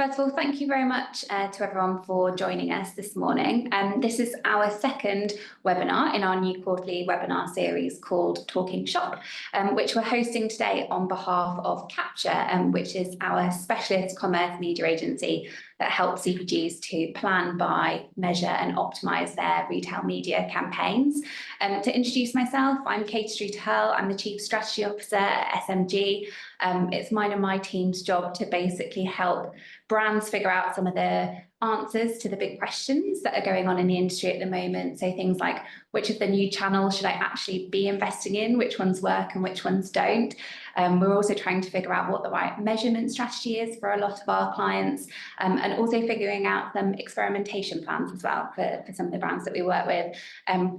First of all, thank you very much to everyone for joining us this morning. This is our second webinar in our new quarterly webinar series called Talking Shop, which we're hosting today on behalf of Capture, which is our specialist commerce media agency that helps CPGs to plan, buy, measure and optimise their retail media campaigns. To introduce myself, I'm Katie Streeter-Hurl. I'm the Chief Strategy Officer at SMG. It's mine and my team's job to basically help brands figure out some of the answers to the big questions that are going on in the industry at the moment. So things like, which of the new channels should I actually be investing in, which ones work and which ones don't. We're also trying to figure out what the right measurement strategy is for a lot of our clients, and also figuring out some experimentation plans as well for some of the brands that we work with.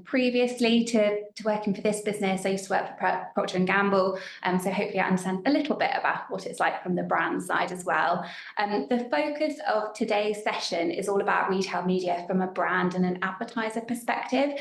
Previously to working for this business, I used to work for Procter & Gamble, so hopefully I understand a little bit about what it's like from the brand side as well. The focus of today's session is all about retail media from a brand and an advertiser perspective.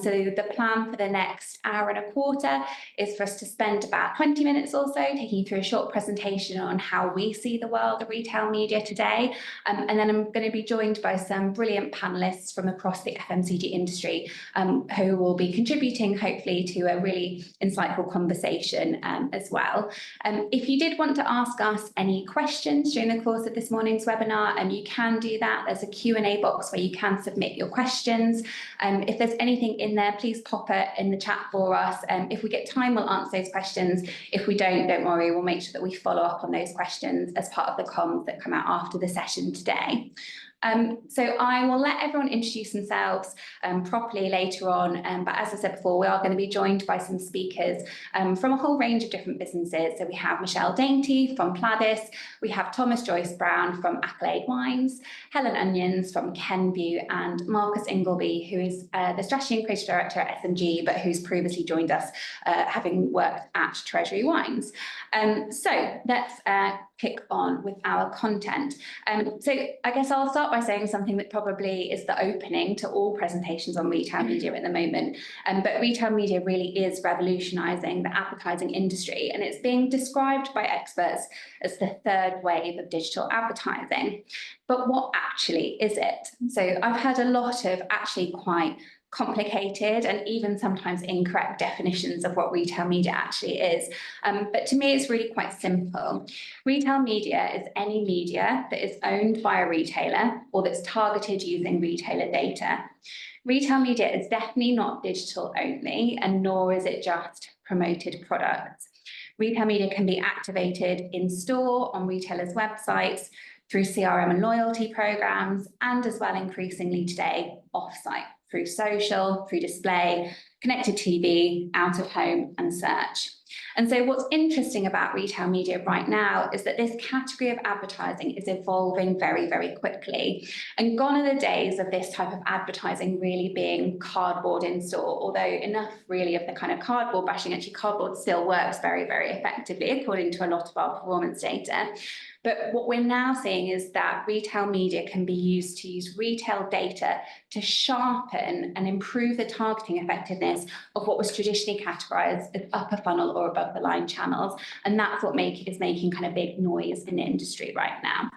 So the plan for the next hour and a quarter is for us to spend about 20 minutes or so taking you through a short presentation on how we see the world of retail media today. And then I'm going to be joined by some brilliant panelists from across the FMCG industry who will be contributing hopefully to a really insightful conversation as well. If you did want to ask us any questions during the course of this morning's webinar, you can do that. There's a Q&A box where you can submit your questions. If there's anything in there, please pop it in the chat for us. If we get time, we'll answer those questions. If we don't worry, we'll make sure that we follow up on those questions as part of the comms that come out after the session today. So I will let everyone introduce themselves properly later on, but as I said before, we are going to be joined by some speakers from a whole range of different businesses. So we have Michelle Dainty from Pladis, we have Thomas Joyce Brown from Accolade Wines, Helen Onions from Kenvue, and Marcus Ingleby, who is the Strategy and Creative Director at SMG, but who's previously joined us having worked at Treasury Wines. So let's kick on with our content. So I guess I'll start by saying something that probably is the opening to all presentations on retail media at the moment. But retail media really is revolutionising the advertising industry, and it's being described by experts as the third wave of digital advertising. But what actually is it? So I've heard a lot of actually quite complicated and even sometimes incorrect definitions of what retail media actually is. But to me, it's really quite simple. Retail media is any media that is owned by a retailer or that's targeted using retailer data. Retail media is definitely not digital only, and nor is it just promoted products. Retail media can be activated in store, on retailers' websites, through CRM and loyalty programs, and as well increasingly today off-site, through social, through display, connected TV, out of home and search. And so what's interesting about retail media right now is that this category of advertising is evolving very, very quickly. And gone are the days of this type of advertising really being cardboard in store, although enough really of the kind of cardboard bashing, actually cardboard still works very, very effectively according to a lot of our performance data. But what we're now seeing is that retail media can be used to use retail data to sharpen and improve the targeting effectiveness of what was traditionally categorized as upper funnel or above the line channels. And that's what is making kind of big noise in the industry right now.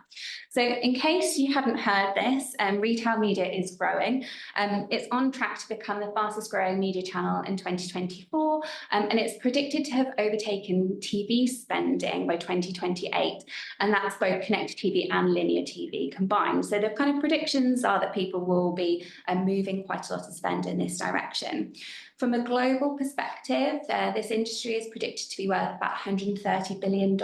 So in case you hadn't heard this, retail media is growing. It's on track to become the fastest growing media channel in 2024, and it's predicted to have overtaken TV spending by 2028. And that's both connected TV and linear TV combined. So the kind of predictions are that people will be moving quite a lot of spend in this direction. From a global perspective, this industry is predicted to be worth about $130 billion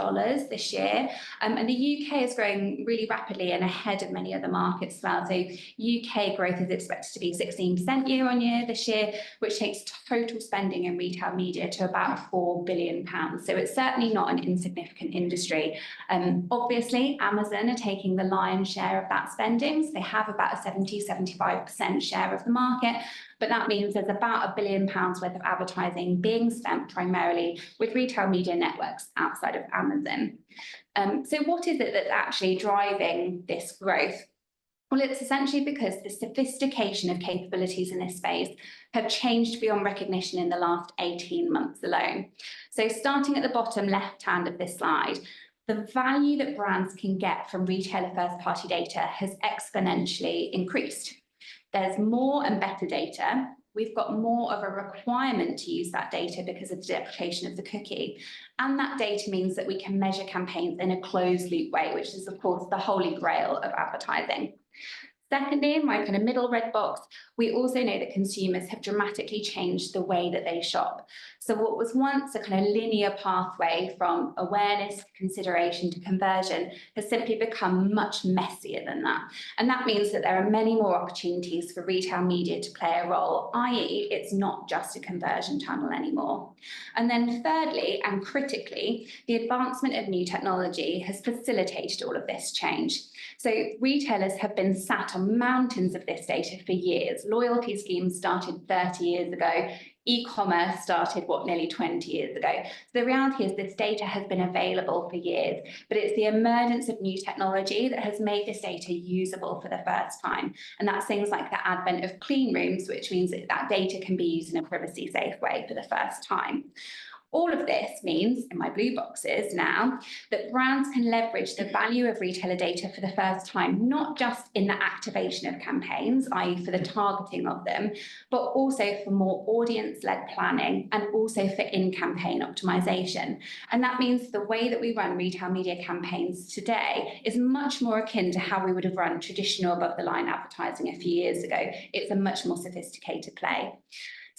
this year. And the UK is growing really rapidly and ahead of many other markets as well. So UK growth is expected to be 16% year on year this year, which takes total spending in retail media to about £4 billion. So it's certainly not an insignificant industry. Obviously, Amazon are taking the lion's share of that spending. So they have about a 70–75% share of the market. But that means there's about £1 billion worth of advertising being spent primarily with retail media networks outside of Amazon. So what is it that's actually driving this growth? Well, it's essentially because the sophistication of capabilities in this space have changed beyond recognition in the last 18 months alone. So starting at the bottom left hand of this slide, the value that brands can get from retailer first-party data has exponentially increased. There's more and better data. We've got more of a requirement to use that data because of the deprecation of the cookie. And that data means that we can measure campaigns in a closed loop way, which is, of course, the holy grail of advertising. Secondly, in my kind of middle red box, we also know that consumers have dramatically changed the way that they shop. So what was once a kind of linear pathway from awareness, consideration to conversion has simply become much messier than that. And that means that there are many more opportunities for retail media to play a role, i.e. it's not just a conversion channel anymore. And then thirdly, and critically, the advancement of new technology has facilitated all of this change. So retailers have been sat on mountains of this data for years. Loyalty schemes started 30 years ago. E-commerce started, nearly 20 years ago. So the reality is this data has been available for years, but it's the emergence of new technology that has made this data usable for the first time. And that's things like the advent of clean rooms, which means that that data can be used in a privacy-safe way for the first time. All of this means, in my blue boxes now, that brands can leverage the value of retailer data for the first time, not just in the activation of campaigns, i.e. for the targeting of them, but also for more audience-led planning and also for in-campaign optimization. And that means the way that we run retail media campaigns today is much more akin to how we would have run traditional above-the-line advertising a few years ago. It's a much more sophisticated play.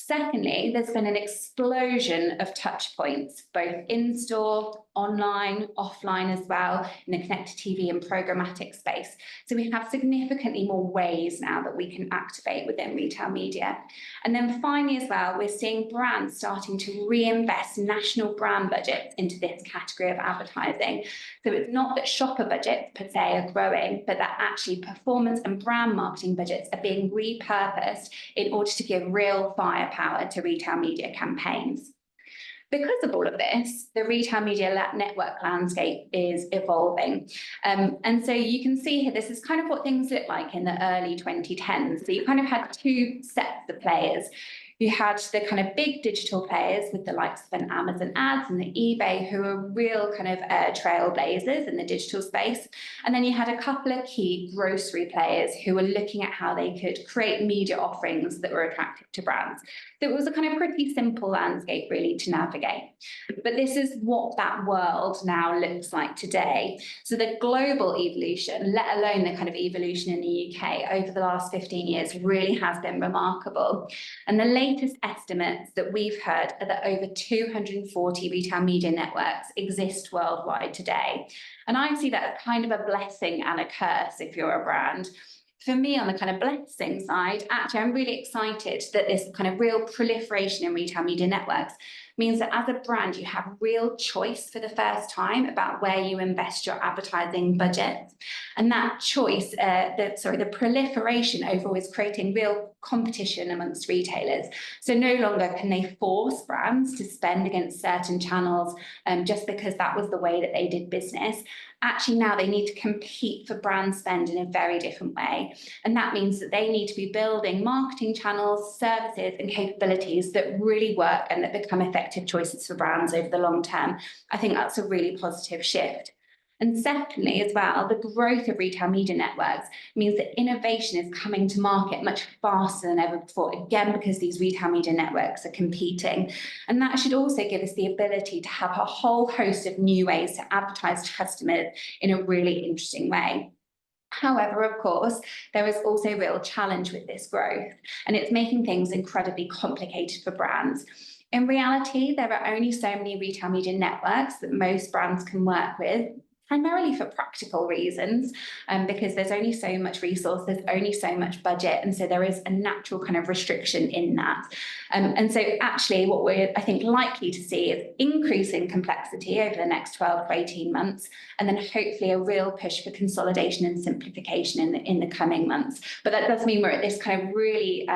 Secondly, there's been an explosion of touch points, both in-store, online, offline as well, in the connected TV and programmatic space. So we have significantly more ways now that we can activate within retail media. And then finally as well, we're seeing brands starting to reinvest national brand budgets into this category of advertising. So it's not that shopper budgets per se are growing, but that actually performance and brand marketing budgets are being repurposed in order to give real firepower to retail media campaigns. Because of all of this, the retail media network landscape is evolving. And so you can see here, this is kind of what things look like in the early 2010s. So you kind of had two sets of players. You had the kind of big digital players with the likes of an Amazon Ads and the eBay, who are real kind of trailblazers in the digital space. And then you had a couple of key grocery players who were looking at how they could create media offerings that were attractive to brands. So it was a kind of pretty simple landscape really to navigate. But this is what that world now looks like today. So the global evolution, let alone the kind of evolution in the UK over the last 15 years, really has been remarkable. And the latest estimates that we've heard are that over 240 retail media networks exist worldwide today. And I see that as kind of a blessing and a curse if you're a brand. For me, on the kind of blessing side, actually, I'm really excited that this kind of real proliferation in retail media networks means that as a brand, you have real choice for the first time about where you invest your advertising budget. And that choice, the proliferation overall is creating real competition amongst retailers. So no longer can they force brands to spend against certain channels just because that was the way that they did business. Actually, now they need to compete for brand spend in a very different way. And that means that they need to be building marketing channels, services, and capabilities that really work and that become effective choices for brands over the long term. I think that's a really positive shift. And secondly, as well, the growth of retail media networks means that innovation is coming to market much faster than ever before, again, because these retail media networks are competing. And that should also give us the ability to have a whole host of new ways to advertise to customers in a really interesting way. However, of course, there is also a real challenge with this growth, and it's making things incredibly complicated for brands. In reality, there are only so many retail media networks that most brands can work with, primarily for practical reasons, because there's only so much resource, there's only so much budget, and so there is a natural kind of restriction in that. And so actually what we're, I think, likely to see is increasing complexity over the next 12 to 18 months, and then hopefully a real push for consolidation and simplification in the coming months. But that does mean we're at this kind of really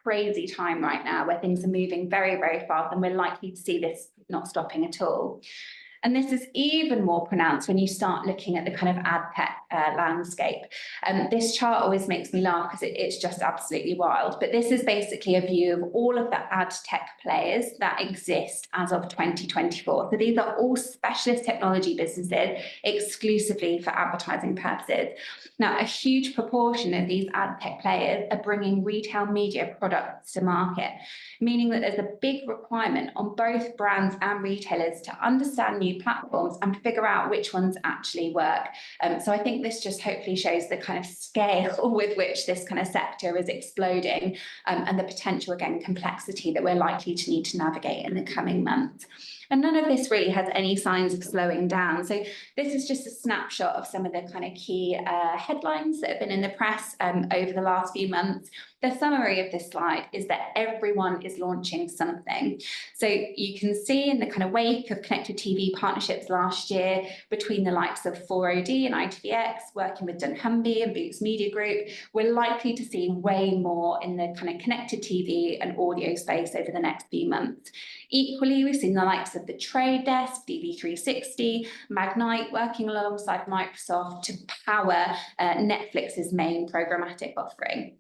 crazy time right now where things are moving very, very fast, and we're likely to see this not stopping at all. And this is even more pronounced when you start looking at the kind of ad tech landscape. This chart always makes me laugh because it's just absolutely wild. But this is basically a view of all of the ad tech players that exist as of 2024. So these are all specialist technology businesses exclusively for advertising purposes. Now, a huge proportion of these ad tech players are bringing retail media products to market, meaning that there's a big requirement on both brands and retailers to understand new platforms and figure out which ones actually work. So I think this just hopefully shows the kind of scale with which this kind of sector is exploding, and the potential, again, complexity that we're likely to need to navigate in the coming months. And none of this really has any signs of slowing down. So this is just a snapshot of some of the kind of key headlines that have been in the press over the last few months. The summary of this slide is that everyone is launching something. So you can see in the kind of wake of connected TV partnerships last year between the likes of 4OD and ITVX, working with dunnhumby and Boots Media Group, we're likely to see way more in the kind of connected TV and audio space over the next few months. Equally, we've seen the likes of The Trade Desk, DV360, Magnite working alongside Microsoft to power Netflix's main programmatic offering.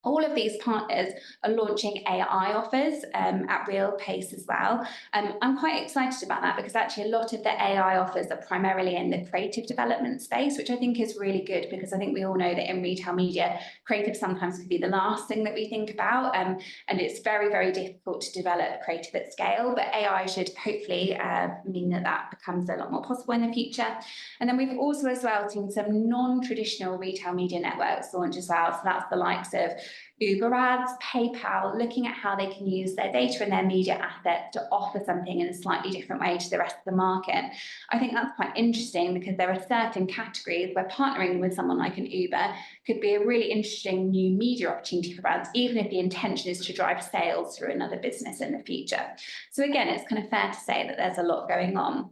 All of these partners are launching AI offers at real pace as well. I'm quite excited about that because actually a lot of the AI offers are primarily in the creative development space, which I think is really good because I think we all know that in retail media, creative sometimes can be the last thing that we think about, and it's very, very difficult to develop creative at scale, but AI should hopefully mean that that becomes a lot more possible in the future. And then we've also as well seen some non-traditional retail media networks launch as well. So that's the likes of Uber Ads, PayPal, looking at how they can use their data and their media assets to offer something in a slightly different way to the rest of the market. I think that's quite interesting because there are certain categories where partnering with someone like an Uber could be a really interesting new media opportunity for brands, even if the intention is to drive sales through another business in the future. So again, it's kind of fair to say that there's a lot going on.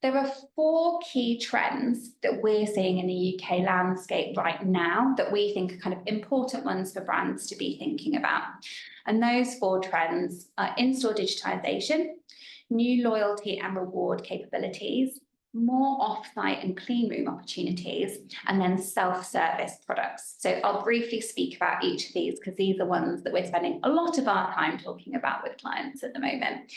There are 4 key trends that we're seeing in the UK landscape right now that we think are kind of important ones for brands to be thinking about. And those 4 trends are in-store digitization, new loyalty and reward capabilities, more off-site and clean room opportunities, and then self-service products. So I'll briefly speak about each of these because these are ones that we're spending a lot of our time talking about with clients at the moment.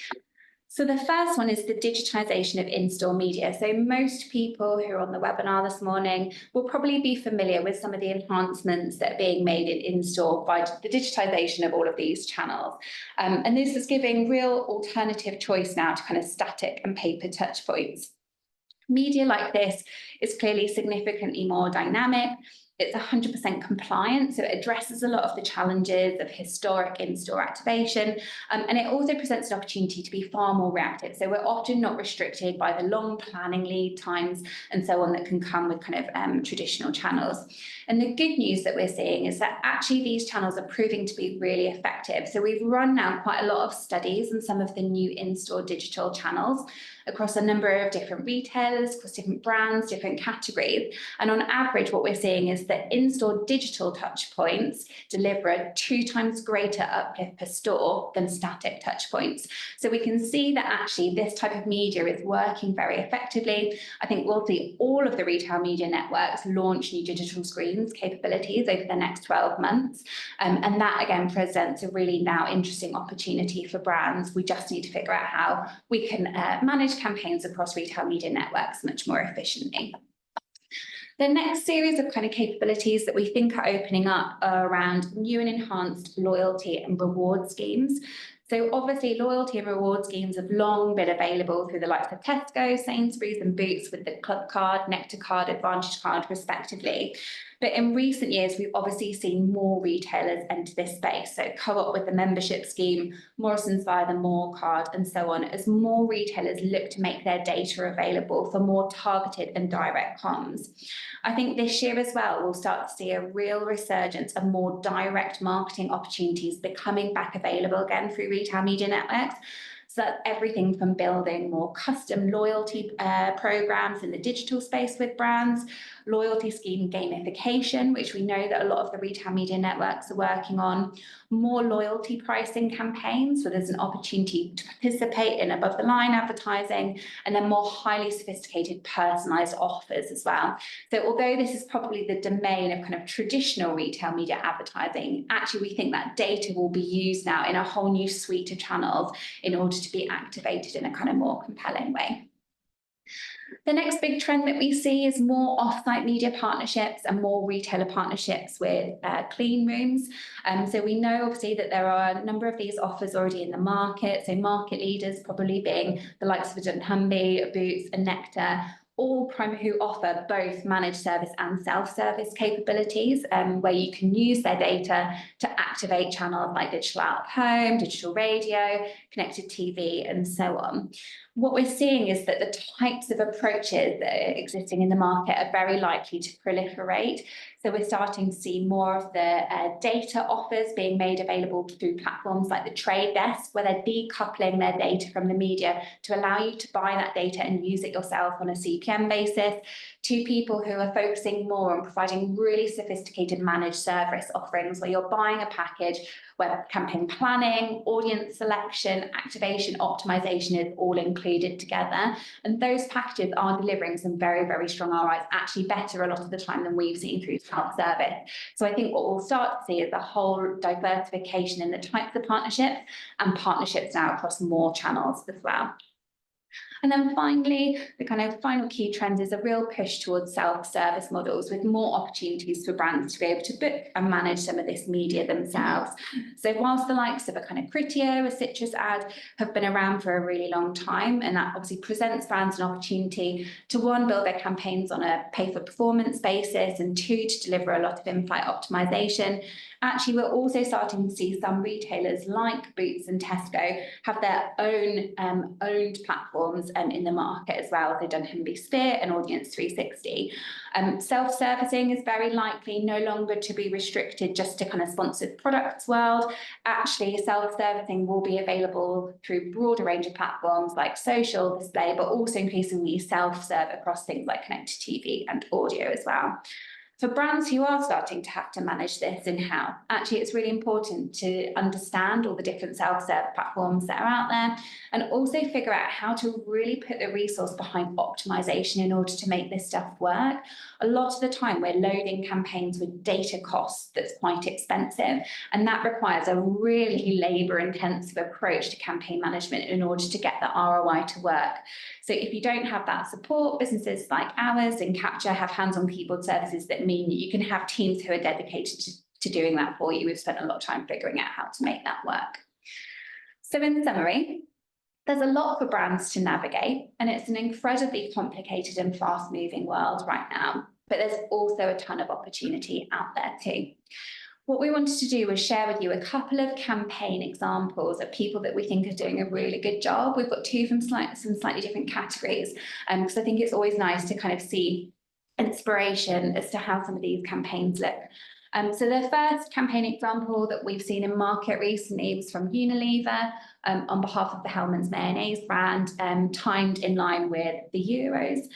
So the first one is the digitization of in-store media. So most people who are on the webinar this morning will probably be familiar with some of the enhancements that are being made in-store by the digitization of all of these channels. And this is giving real alternative choice now to kind of static and paper touch points. Media like this is clearly significantly more dynamic. It's 100% compliant, so it addresses a lot of the challenges of historic in-store activation, and it also presents an opportunity to be far more reactive. So we're often not restricted by the long planning lead times and so on that can come with kind of traditional channels. And the good news that we're seeing is that actually these channels are proving to be really effective. So we've run now quite a lot of studies on some of the new in-store digital channels across a number of different retailers, across different brands, different categories. And on average, what we're seeing is that in-store digital touch points deliver a 2 times greater uplift per store than static touch points. So we can see that actually this type of media is working very effectively. I think we'll see all of the retail media networks launch new digital screens capabilities over the next 12 months. And that again presents a really now interesting opportunity for brands. We just need to figure out how we can manage campaigns across retail media networks much more efficiently. The next series of kind of capabilities that we think are opening up are around new and enhanced loyalty and reward schemes. So obviously loyalty and reward schemes have long been available through the likes of Tesco, Sainsbury's and Boots with the Club Card, Nectar Card, Advantage Card respectively. But in recent years, we've obviously seen more retailers enter this space. So Co-op with the membership scheme, Morrison's via the More Card and so on, as more retailers look to make their data available for more targeted and direct comms. I think this year as well, we'll start to see a real resurgence of more direct marketing opportunities becoming back available again through retail media networks. So that's everything from building more custom loyalty programs in the digital space with brands, loyalty scheme gamification, which we know that a lot of the retail media networks are working on, more loyalty pricing campaigns, so there's an opportunity to participate in above the line advertising, and then more highly sophisticated personalized offers as well. So although this is probably the domain of kind of traditional retail media advertising, actually we think that data will be used now in a whole new suite of channels in order to be activated in a kind of more compelling way. The next big trend that we see is more off-site media partnerships and more retailer partnerships with clean rooms. So we know obviously that there are a number of these offers already in the market. So market leaders probably being the likes of dunnhumby, Boots and Nectar, all who offer both managed service and self-service capabilities, where you can use their data to activate channels like digital out of home, digital radio, connected TV, and so on. What we're seeing is that the types of approaches that are existing in the market are very likely to proliferate. So we're starting to see more of the data offers being made available through platforms like the Trade Desk, where they're decoupling their data from the media to allow you to buy that data and use it yourself on a CPM basis, to people who are focusing more on providing really sophisticated managed service offerings where you're buying a package where campaign planning, audience selection, activation, optimization is all included together. And those packages are delivering some very, very strong ROIs, actually better a lot of the time than we've seen through self-service. So I think what we'll start to see is a whole diversification in the types of partnerships, and partnerships now across more channels as well. And then finally, the kind of final key trend is a real push towards self-service models with more opportunities for brands to be able to book and manage some of this media themselves. So whilst the likes of a kind of Criteo, a Citrus ad have been around for a really long time, and that obviously presents brands an opportunity to, one, build their campaigns on a pay-for-performance basis, and two, to deliver a lot of in-flight optimization. Actually, we're also starting to see some retailers like Boots and Tesco have their own owned platforms in the market as well. They've done dunnhumby Sphere and Audience 360. Self-servicing is very likely no longer to be restricted just to kind of sponsored products world. Actually, self-servicing will be available through a broader range of platforms like social, display, but also increasingly self-serve across things like connected TV and audio as well. For brands who are starting to have to manage this in-house, actually it's really important to understand all the different self-serve platforms that are out there, and also figure out how to really put the resource behind optimization in order to make this stuff work. A lot of the time we're loading campaigns with data costs that's quite expensive, and that requires a really labor-intensive approach to campaign management in order to get the ROI to work. So if you don't have that support, businesses like ours in Capture have hands-on keyboard services that mean that you can have teams who are dedicated to doing that for you. We've spent a lot of time figuring out how to make that work. So in summary, there's a lot for brands to navigate, and it's an incredibly complicated and fast-moving world right now, but there's also a ton of opportunity out there too. What we wanted to do was share with you a couple of campaign examples of people that we think are doing a really good job. We've got two from some slightly different categories, because I think it's always nice to kind of see inspiration as to how some of these campaigns look. So the first campaign example that we've seen in market recently was from Unilever on behalf of the Hellmann's mayonnaise brand, timed in line with the Euros.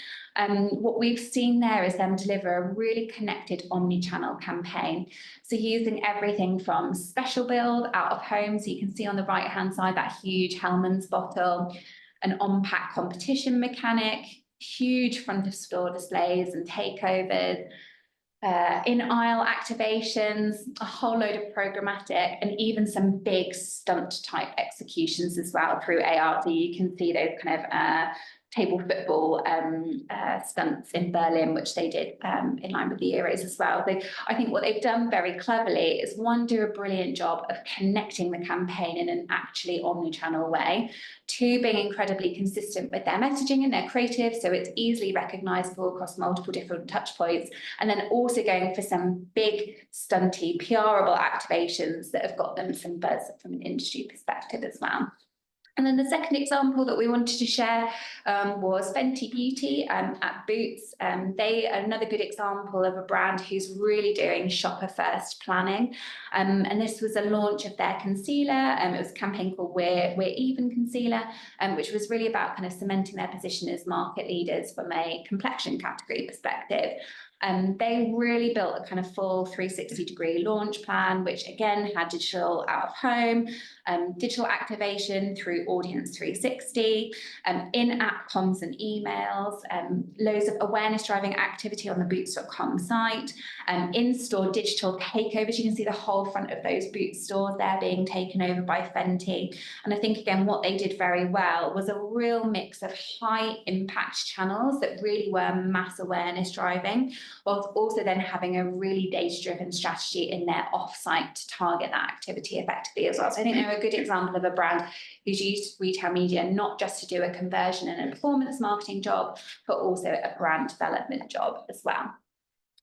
What we've seen there is them deliver a really connected omni-channel campaign. So using everything from special build out of home, so you can see on the right-hand side that huge Hellmann's bottle, an on-pack competition mechanic, huge front of store displays and takeovers, in-aisle activations, a whole load of programmatic, and even some big stunt type executions as well through AR. So you can see those kind of table football stunts in Berlin, which they did in line with the Euros as well. So I think what they've done very cleverly is, one, do a brilliant job of connecting the campaign in an actually omni-channel way. Two, being incredibly consistent with their messaging and their creative, so it's easily recognizable across multiple different touch points. And then also going for some big, stunty, PRable activations that have got them some buzz from an industry perspective as well. And then the second example that we wanted to share was Fenty Beauty at Boots. They are another good example of a brand who's really doing shopper-first planning. And this was a launch of their concealer. It was a campaign called We're Even Concealer, which was really about kind of cementing their position as market leaders from a complexion category perspective. They really built a kind of full 360-degree launch plan, which again had digital out of home, digital activation through Audience 360, in-app comms and emails, loads of awareness driving activity on the Boots.com site, in-store digital takeovers. You can see the whole front of those Boots stores there being taken over by Fenty. And I think, again, what they did very well was a real mix of high impact channels that really were mass awareness driving, whilst also then having a really data-driven strategy in their off-site to target that activity effectively as well. So I think they're a good example of a brand who's used retail media not just to do a conversion and a performance marketing job, but also a brand development job as well.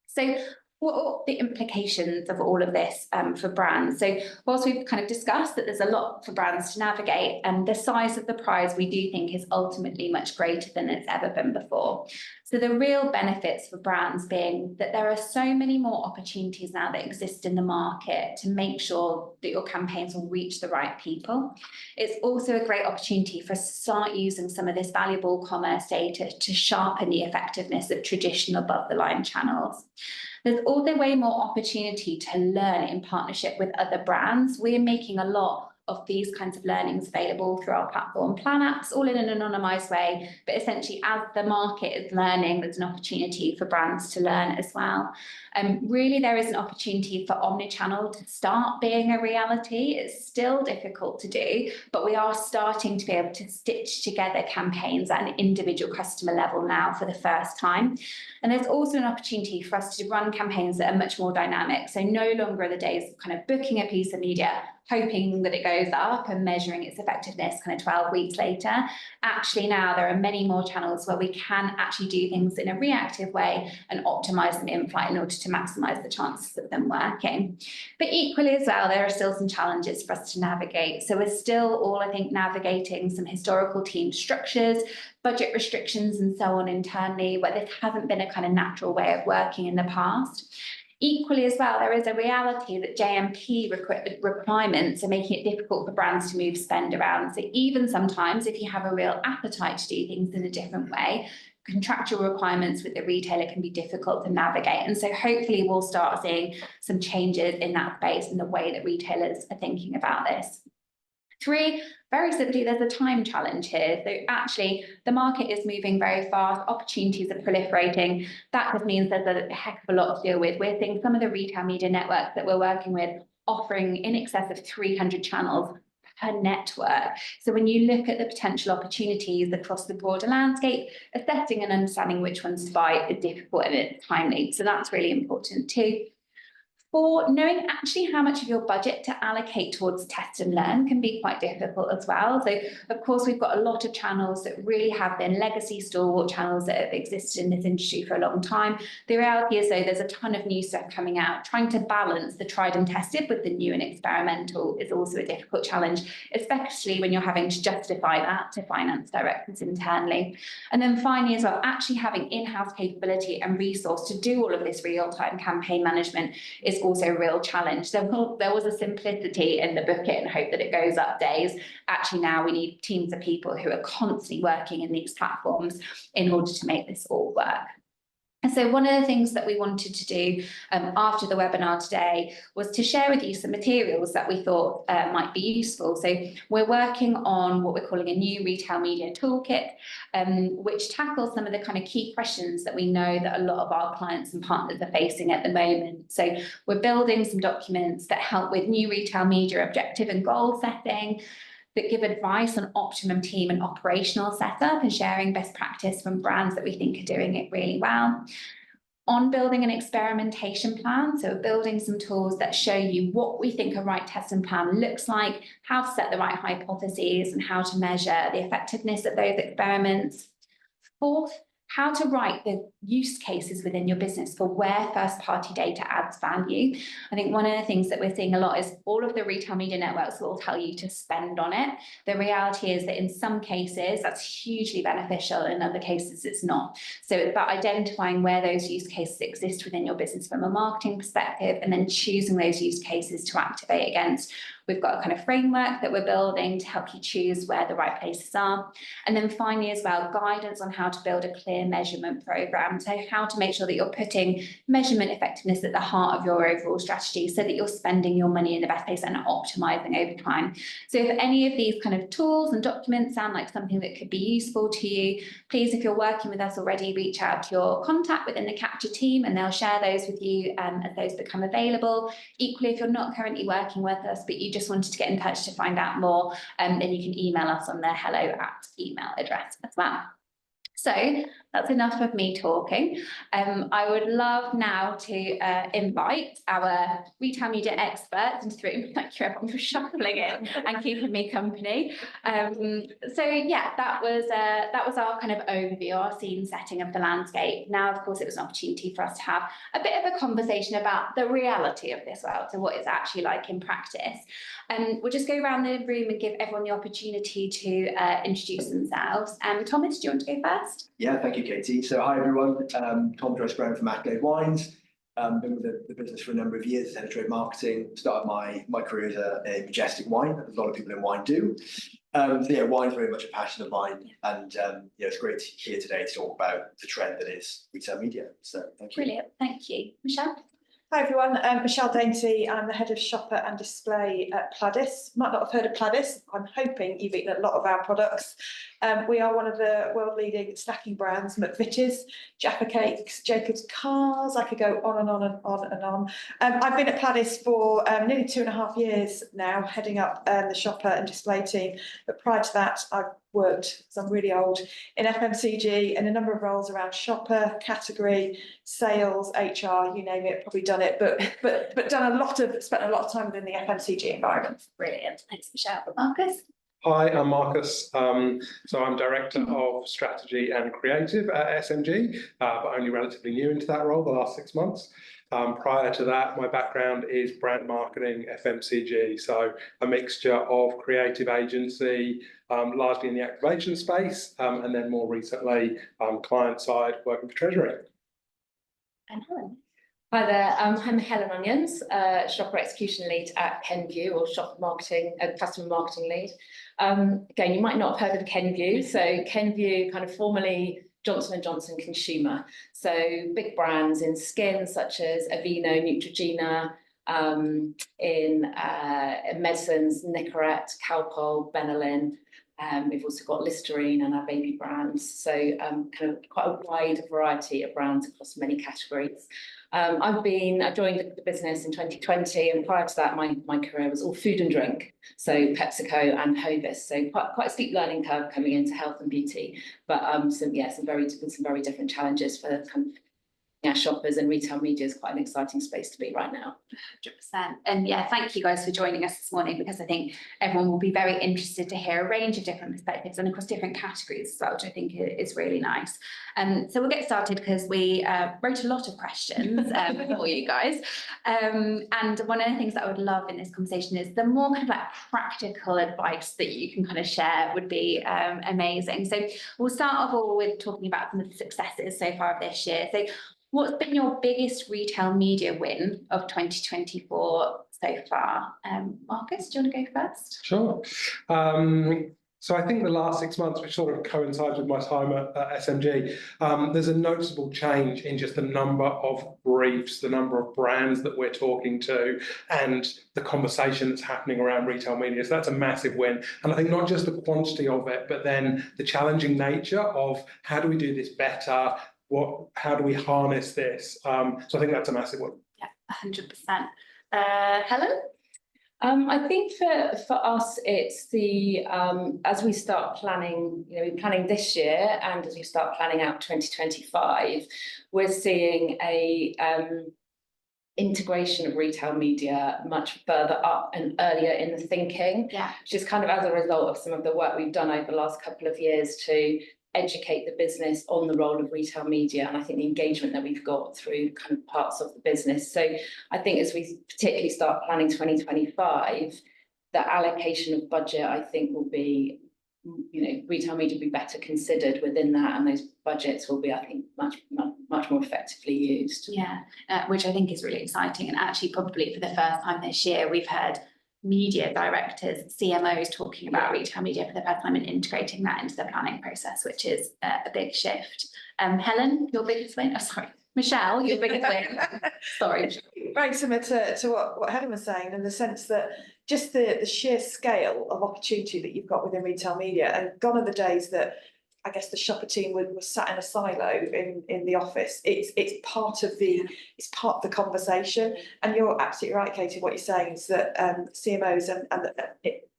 So what are the implications of all of this for brands? So whilst we've kind of discussed that there's a lot for brands to navigate, and the size of the prize we do think is ultimately much greater than it's ever been before. So the real benefits for brands being that there are so many more opportunities now that exist in the market to make sure that your campaigns will reach the right people. It's also a great opportunity for us to start using some of this valuable commerce data to sharpen the effectiveness of traditional above the line channels. There's also way more opportunity to learn in partnership with other brands. We're making a lot of these kinds of learnings available through our platform Plan Apps, all in an anonymised way. But essentially, as the market is learning, there's an opportunity for brands to learn as well. Really, there is an opportunity for omnichannel to start being a reality. It's still difficult to do, but we are starting to be able to stitch together campaigns at an individual customer level now for the first time. And there's also an opportunity for us to run campaigns that are much more dynamic. So no longer are the days of kind of booking a piece of media, hoping that it goes up and measuring its effectiveness kind of 12 weeks later. Actually, now there are many more channels where we can actually do things in a reactive way and optimize them in flight in order to maximize the chances of them working. But equally as well, there are still some challenges for us to navigate. So we're still all, I think, navigating some historical team structures, budget restrictions and so on internally, where this hasn't been a kind of natural way of working in the past. Equally as well, there is a reality that JMP requirements are making it difficult for brands to move spend around. So even sometimes if you have a real appetite to do things in a different way, contractual requirements with the retailer can be difficult to navigate. And so hopefully we'll start seeing some changes in that space and the way that retailers are thinking about this. 3, very simply, there's a time challenge here. So actually, the market is moving very fast, opportunities are proliferating. That just means there's a heck of a lot to deal with. We're seeing some of the retail media networks that we're working with offering in excess of 300 channels per network. So when you look at the potential opportunities across the broader landscape, assessing and understanding which ones to buy is difficult and it's timely. So that's really important too. 4, knowing actually how much of your budget to allocate towards test and learn can be quite difficult as well. So, of course, we've got a lot of channels that really have been legacy stalwart channels that have existed in this industry for a long time. The reality is, though, there's a ton of new stuff coming out. Trying to balance the tried and tested with the new and experimental is also a difficult challenge, especially when you're having to justify that to finance directors internally. And then finally, as well, actually having in-house capability and resource to do all of this real-time campaign management is also a real challenge. There was a simplicity in the book it and hope that it goes up days. Actually, now we need teams of people who are constantly working in these platforms in order to make this all work. And so one of the things that we wanted to do after the webinar today was to share with you some materials that we thought might be useful. So we're working on what we're calling a new retail media toolkit, which tackles some of the kind of key questions that we know that a lot of our clients and partners are facing at the moment. So we're building some documents that help with new retail media objective and goal setting, that give advice on optimum team and operational setup and sharing best practice from brands that we think are doing it really well. On building an experimentation plan, so building some tools that show you what we think a right test and plan looks like, how to set the right hypotheses and how to measure the effectiveness of those experiments. 4th, how to write the use cases within your business for where first-party data adds value. I think one of the things that we're seeing a lot is all of the retail media networks will tell you to spend on it. The reality is that in some cases, that's hugely beneficial. In other cases, it's not. So it's about identifying where those use cases exist within your business from a marketing perspective, and then choosing those use cases to activate against, We've got a kind of framework that we're building to help you choose where the right places are. And then finally as well, guidance on how to build a clear measurement program. So how to make sure that you're putting measurement effectiveness at the heart of your overall strategy so that you're spending your money in the best place and optimizing over time. So if any of these kind of tools and documents sound like something that could be useful to you, please, if you're working with us already, reach out to your contact within the Capture team and they'll share those with you as those become available. Equally, if you're not currently working with us, but you just wanted to get in touch to find out more, then you can email us on the hello@email address as well. So that's enough of me talking. I would love now to invite our retail media experts into the room. Thank you everyone for shuffling in and keeping me company. So yeah, that was our kind of overview, our scene setting of the landscape. Now, of course, it was an opportunity for us to have a bit of a conversation about the reality of this world, so what it's actually like in practice. We'll just go around the room and give everyone the opportunity to introduce themselves. Thomas, do you want to go first? Yeah, thank you, Katie. So hi everyone, Tom Dress-Brown from Accolade Wines. Been with the business for a number of years, head of trade marketing. Started my career as a majestic wine, as a lot of people in wine do. So yeah, wine's very much a passion of mine, and yeah, it's great to be here today to talk about the trend that is retail media. So thank you. Brilliant, thank you. Michelle? Hi everyone, Michelle Dainty. I'm the head of shopper and display at Pladis. Might not have heard of Pladis. I'm hoping you've eaten a lot of our products. We are one of the world leading snacking brands, McVitie's, Jaffa Cakes, Jacob's Cars. I could go on and on and on and on. I've been at Pladis for nearly 2.5 years now, heading up the shopper and display team. But prior to that, I've worked, because I'm really old, in FMCG and a number of roles around shopper, category, sales, HR, you name it, probably done it, but spent a lot of time within the FMCG environment. Brilliant, thanks Michelle. Marcus? Hi, I'm Marcus. So I'm Director of Strategy and Creative at SMG, but only relatively new into that role the last 6 months. Prior to that, my background is brand marketing, FMCG, so a mixture of creative agency, largely in the activation space, and then more recently, client side, working for Treasury. And Helen? Hi there, I'm Helen Onions, Shopper Execution Lead at Kenvue, or Shopper Marketing, Customer Marketing Lead. Again, you might not have heard of Kenvue. So Kenvue, kind of formerly Johnson & Johnson Consumer. So big brands in skin such as Aveeno, Neutrogena, in medicines, Nicorette, Calpol, Benylin. We've also got Listerine and our baby brands. So kind of quite a wide variety of brands across many categories. I joined the business in 2020, and prior to that, my career was all food and drink. So PepsiCo and Hovis. So quite a steep learning curve coming into health and beauty. But some very different challenges for kind of shoppers, and retail media is quite an exciting space to be right now. 100%. And yeah, thank you guys for joining us this morning, because I think everyone will be very interested to hear a range of different perspectives and across different categories as well, which I think is really nice. So we'll get started, because we wrote a lot of questions for you guys. And one of the things that I would love in this conversation is the more kind of like practical advice that you can kind of share would be amazing. So we'll start off all with talking about some of the successes so far of this year. So what's been your biggest retail media win of 2024 so far? Marcus, do you want to go first? Sure. So I think the last 6 months, which sort of coincides with my time at SMG, there's a noticeable change in just the number of briefs, the number of brands that we're talking to, and the conversation that's happening around retail media. So that's a massive win. And I think not just the quantity of it, but then the challenging nature of how do we do this better? How do we harness this? So I think that's a massive one. Yeah, 100%. Helen? I think for us, it's the as we start planning, we're planning this year, and as we start planning out 2025, we're seeing a integration of retail media much further up and earlier in the thinking, which is kind of as a result of some of the work we've done over the last couple of years to educate the business on the role of retail media, and I think the engagement that we've got through kind of parts of the business. So I think as we particularly start planning 2025, the allocation of budget, I think, will be, retail media will be better considered within that, and those budgets will be, I think, much more effectively used. Yeah, which I think is really exciting, and actually probably for the first time this year, we've heard media directors, CMOs talking about retail media for the first time and integrating that into the planning process, which is a big shift. Helen, your biggest win? Oh, sorry, Michelle, your biggest win. Sorry. Very similar to what Helen was saying, in the sense that just the sheer scale of opportunity that you've got within retail media, and gone are the days that I guess the shopper team was sat in a silo in the office. It's part of the conversation, and you're absolutely right, Katie. What you're saying is that CMOs and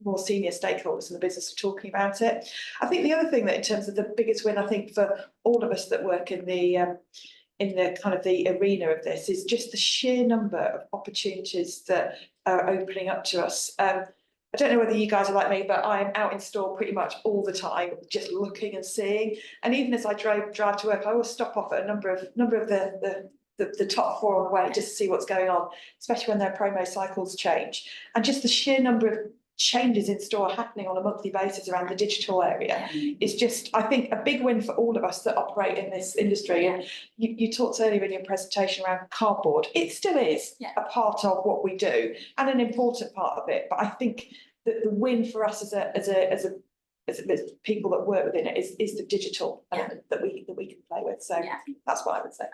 more senior stakeholders in the business are talking about it. I think the other thing that, in terms of the biggest win, I think for all of us that work in the kind of the arena of this, is just the sheer number of opportunities that are opening up to us. I don't know whether you guys are like me, but I'm out in store pretty much all the time, just looking and seeing. And even as I drive to work, I always stop off at a number of the top 4 on the way just to see what's going on, especially when their promo cycles change. And just the sheer number of changes in store happening on a monthly basis around the digital area is just, I think, a big win for all of us that operate in this industry. And you talked earlier in your presentation around cardboard. It still is a part of what we do and an important part of it. But I think that the win for us as people that work within it is the digital element that we can play with. So that's what I would say. 100%.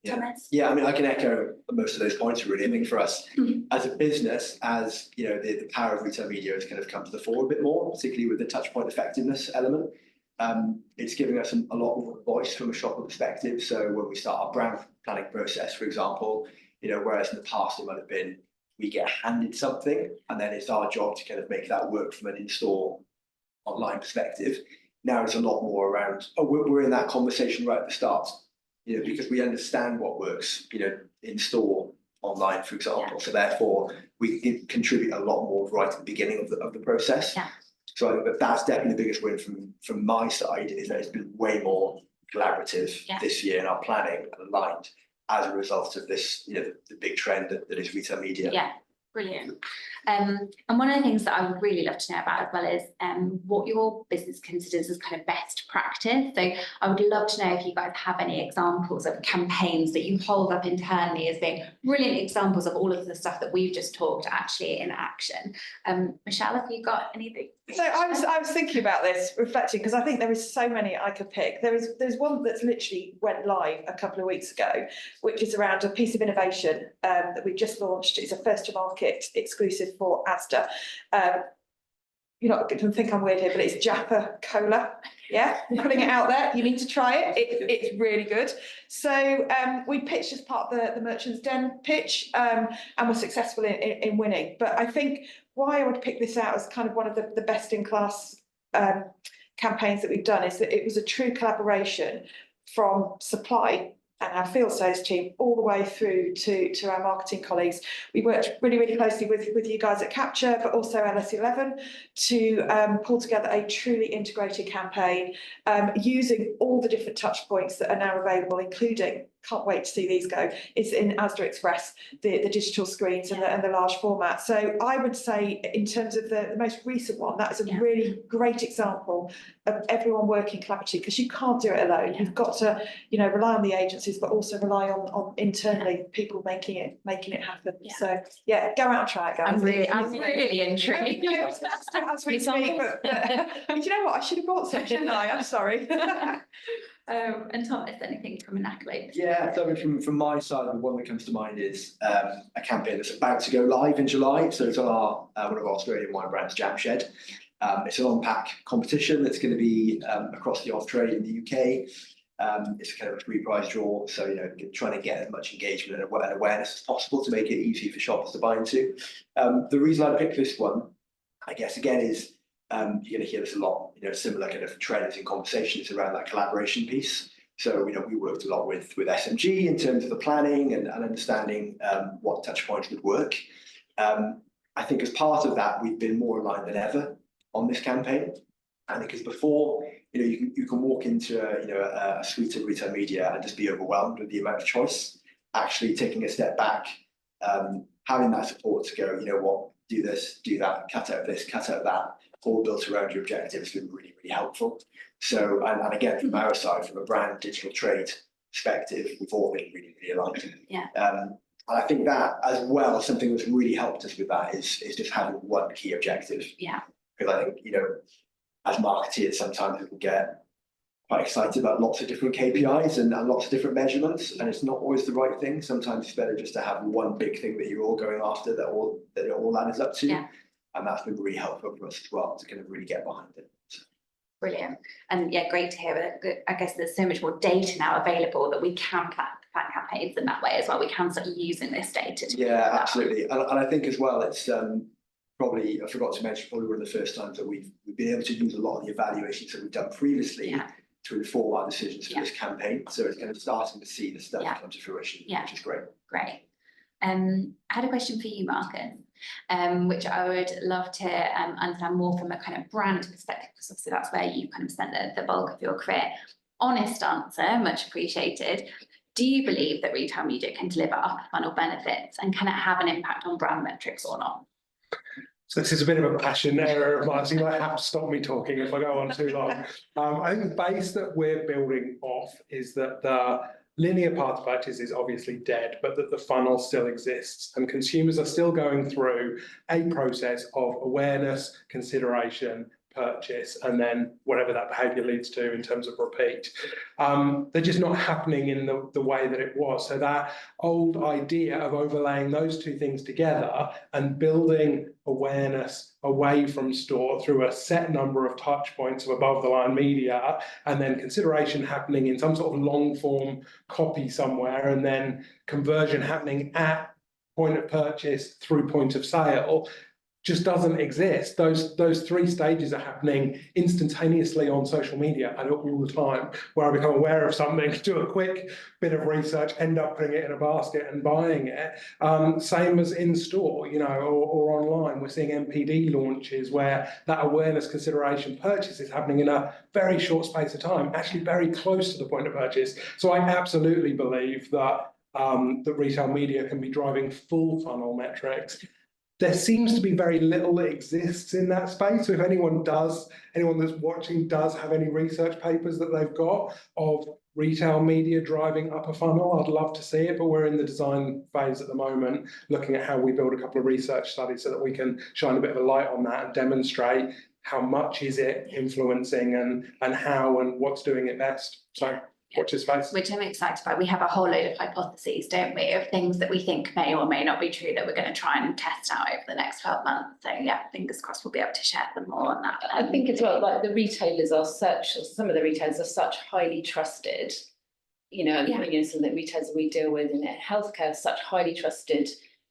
Yeah. Thomas? Yeah, I mean, I can echo most of those points really. I think for us as a business, as you know, the power of retail media has kind of come to the fore a bit more, particularly with the touch point effectiveness element. It's giving us a lot more voice from a shopper perspective. So when we start our brand planning process, for example, you know, whereas in the past it might have been we get handed something and then it's our job to kind of make that work from an in-store online perspective. Now it's a lot more around, we're in that conversation right at the start. You know, because we understand what works, you know, in store, online, for example. So therefore, we can contribute a lot more right at the beginning of the process. Yeah. So I think that's definitely the biggest win from my side, is that it's been way more collaborative this year in our planning and aligned as a result of this, you know, the big trend that is retail media. Yeah, brilliant. And one of the things that I would really love to know about as well is what your business considers as kind of best practice. So I would love to know if you guys have any examples of campaigns that you hold up internally as being brilliant examples of all of the stuff that we've just talked actually in action. Michelle, have you got anything? So I was thinking about this, reflecting, because I think there is so many I could pick. There's one that's literally went live a couple of weeks ago, which is around a piece of innovation that we've just launched. It's a first to market exclusive for Asda. You're not going to think I'm weird here, but it's Jaffa Cola. Yeah, I'm putting it out there. You need to try it. It's really good. So we pitched as part of the Merchants Den pitch and were successful in winning. But I think why I would pick this out as kind of one of the best in class campaigns that we've done is that it was a true collaboration from supply and our field sales team all the way through to our marketing colleagues. We worked really, really closely with you guys at Capture, but also LS11 to pull together a truly integrated campaign using all the different touch points that are now available, including, can't wait to see these go, is in Asda Express, the digital screens and the large format. So I would say in terms of the most recent one, that is a really great example of everyone working collaboratively, because you can't do it alone. You've got to, you know, rely on the agencies, but also rely on internally people making it happen. So yeah, go out and try it, guys. I'm really intrigued. As we speak, but you know what? I should have bought some, shouldn't I? I'm sorry. And Thomas, anything from an accolade? Yeah, so from my side, the one that comes to mind is a campaign that's about to go live in July. So it's on one of our Australian wine brands, Jamshed. It's an on-pack competition that's going to be across the off-trade in the UK. It's kind of a free prize draw, so you know, trying to get as much engagement and awareness as possible to make it easy for shoppers to buy into. The reason I picked this one, I guess, again, is you're going to hear this a lot, you know, similar kind of trends and conversations around that collaboration piece. So, you know, we worked a lot with SMG in terms of the planning and understanding what touch points would work. I think as part of that, we've been more aligned than ever on this campaign. And because before, you know, you can walk into a suite of retail media and just be overwhelmed with the amount of choice. Actually taking a step back, having that support to go, you know what, do this, do that, cut out this, cut out that, all built around your objectives has been really, really helpful. So, and again, from our side, from a brand digital trade perspective, we've all been really, really aligned. Yeah. And I think that as well, something that's really helped us with that is just having one key objective. Yeah. Because I think, as marketeers, sometimes we can get quite excited about lots of different KPIs and lots of different measurements, and it's not always the right thing. Sometimes it's better just to have one big thing that you're all going after that it all adds up to. Yeah. And that's been really helpful for us as well to kind of really get behind it. Brilliant. And yeah, great to hear that. I guess there's so much more data now available that we can plan campaigns in that way as well. We can start using this data to absolutely. And I think as well, it's probably, I forgot to mention, probably one of the first times that we've been able to use a lot of the evaluations that we've done previously to inform our decisions for this campaign. So it's kind of starting to see the stuff come to fruition, which is great. Great. I had a question for you, Marcus, which I would love to understand more from a kind of brand perspective, because obviously that's where you kind of spent the bulk of your career. Honest answer, much appreciated. Do you believe that retail media can deliver upper funnel benefits, and can it have an impact on brand metrics or not? So this is a bit of a passion area of mine, so you might have to stop me talking if I go on too long. I think the base that we're building off is that the linear path to purchase is obviously dead, but that the funnel still exists, and consumers are still going through a process of awareness, consideration, purchase, and then whatever that behaviour leads to in terms of repeat. They're just not happening in the way that it was. So that old idea of overlaying those two things together and building awareness away from store through a set number of touch points of above the line media, and then consideration happening in some sort of long form copy somewhere, and then conversion happening at point of purchase through point of sale, just doesn't exist. Those three stages are happening instantaneously on social media and all the time, where I become aware of something, do a quick bit of research, end up putting it in a basket and buying it. Same as in store, or online. We're seeing MPD launches where that awareness, consideration, purchase is happening in a very short space of time, actually very close to the point of purchase. So I absolutely believe that that retail media can be driving full funnel metrics. There seems to be very little that exists in that space. So if anyone that's watching does have any research papers that they've got of retail media driving upper funnel, I'd love to see it, but we're in the design phase at the moment, looking at how we build a couple of research studies so that we can shine a bit of a light on that and demonstrate how much is it influencing and how and what's doing it best. So watch this space. Which I'm excited by. We have a whole load of hypotheses, don't we, of things that we think may or may not be true that we're going to try and test out over the next 12 months. So yeah, fingers crossed we'll be able to share them more on that. I think as well, like some of the retailers are such highly trusted, some of the retailers we deal with in healthcare are such highly trusted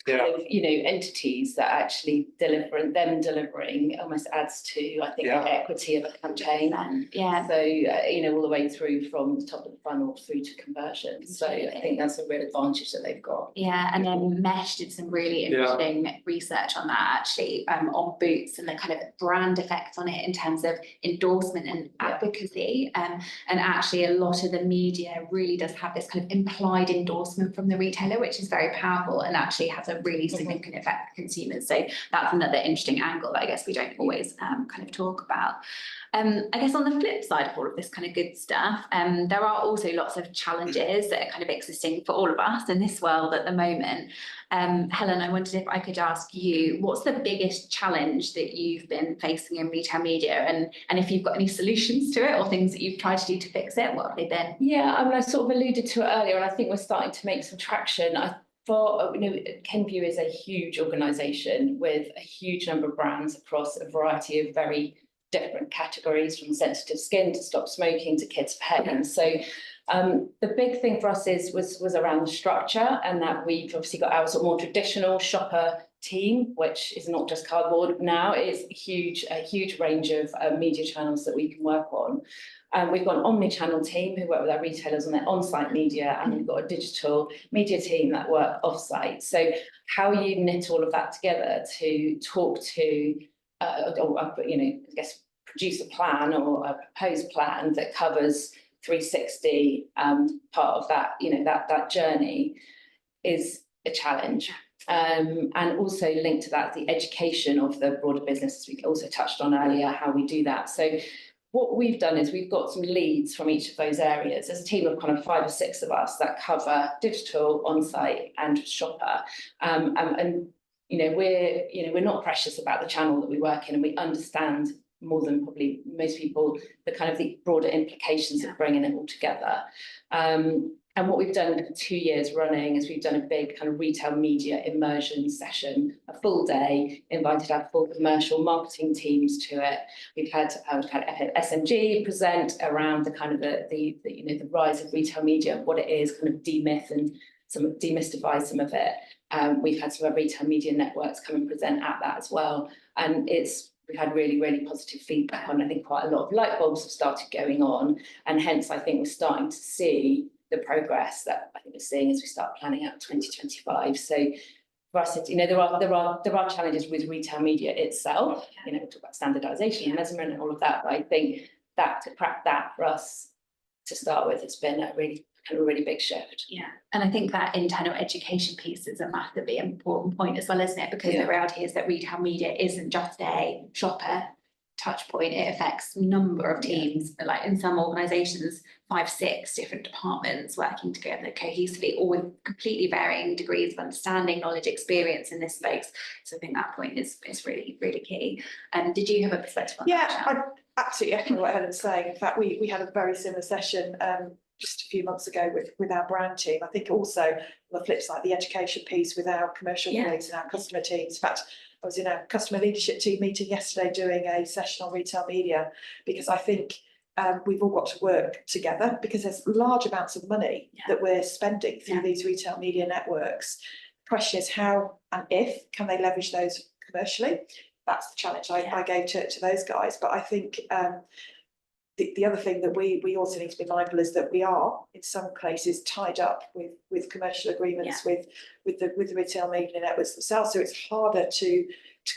entities that actually delivering almost adds to, I think, the equity of a campaign. So, all the way through from the top of the funnel through to conversion. So I think that's a real advantage that they've got. Yeah, and then Mesh did some really interesting research on that actually, on Boots and the kind of brand effects on it in terms of endorsement and advocacy. And actually a lot of the media really does have this kind of implied endorsement from the retailer, which is very powerful and actually has a really significant effect for consumers. So that's another interesting angle that I guess we don't always kind of talk about. I guess on the flip side of all of this kind of good stuff, there are also lots of challenges that are kind of existing for all of us in this world at the moment. Helen, I wondered if I could ask you, what's the biggest challenge that you've been facing in retail media, and if you've got any solutions to it or things that you've tried to do to fix it, what have they been? Yeah, I mean, I sort of alluded to it earlier, and I think we're starting to make some traction. Kenvue is a huge organisation with a huge number of brands across a variety of very different categories, from sensitive skin to stop smoking to kids' pens. So the big thing for us was around the structure, and that we've obviously got our sort of more traditional shopper team, which is not just cardboard now. It's a huge range of media channels that we can work on. We've got an omni-channel team who work with our retailers on their on-site media, and we've got a digital media team that work off-site. So how you knit all of that together to talk to, produce a plan or a proposed plan that covers 360 part of that, that journey is a challenge. And also linked to that, the education of the broader business, as we also touched on earlier, how we do that. So what we've done is we've got some leads from each of those areas. There's a team of kind of 5 or 6 of us that cover digital, on-site and shopper. And we're not precious about the channel that we work in, and we understand more than probably most people the kind of the broader implications of bringing it all together. And what we've done for 2 years running is we've done a big kind of retail media immersion session, a full day, invited our full commercial marketing teams to it. We've had SMG present around the kind of the rise of retail media, what it is, kind of demystify some of it. We've had some of our retail media networks come and present at that as well. And we've had really, really positive feedback on, I think quite a lot of light bulbs have started going on. And hence, I think we're starting to see the progress that I think we're seeing as we start planning out 2025. So for us, there are challenges with retail media itself. We talk about standardization, measurement and all of that. But I think that to crack that for us to start with, it's been a really big shift. Yeah, and I think that internal education piece is a massively important point as well, isn't it? Because the reality is that retail media isn't just a shopper touch point. It affects a number of teams, like in some organisations, 5, 6 different departments working together cohesively, all with completely varying degrees of understanding, knowledge, experience in this space. So I think that point is really, really key. And did you have a perspective on that? Yeah, I absolutely echo what Helen's saying. In fact, we had a very similar session just a few months ago with our brand team. I think also on the flip side, the education piece with our commercial colleagues and our customer teams. In fact, I was in a customer leadership team meeting yesterday doing a session on retail media, because I think we've all got to work together, because there's large amounts of money that we're spending through these retail media networks. The question is how and if can they leverage those commercially? That's the challenge I gave to those guys. But I think the other thing that we also need to be mindful is that we are in some cases tied up with commercial agreements with the retail media networks themselves. So it's harder to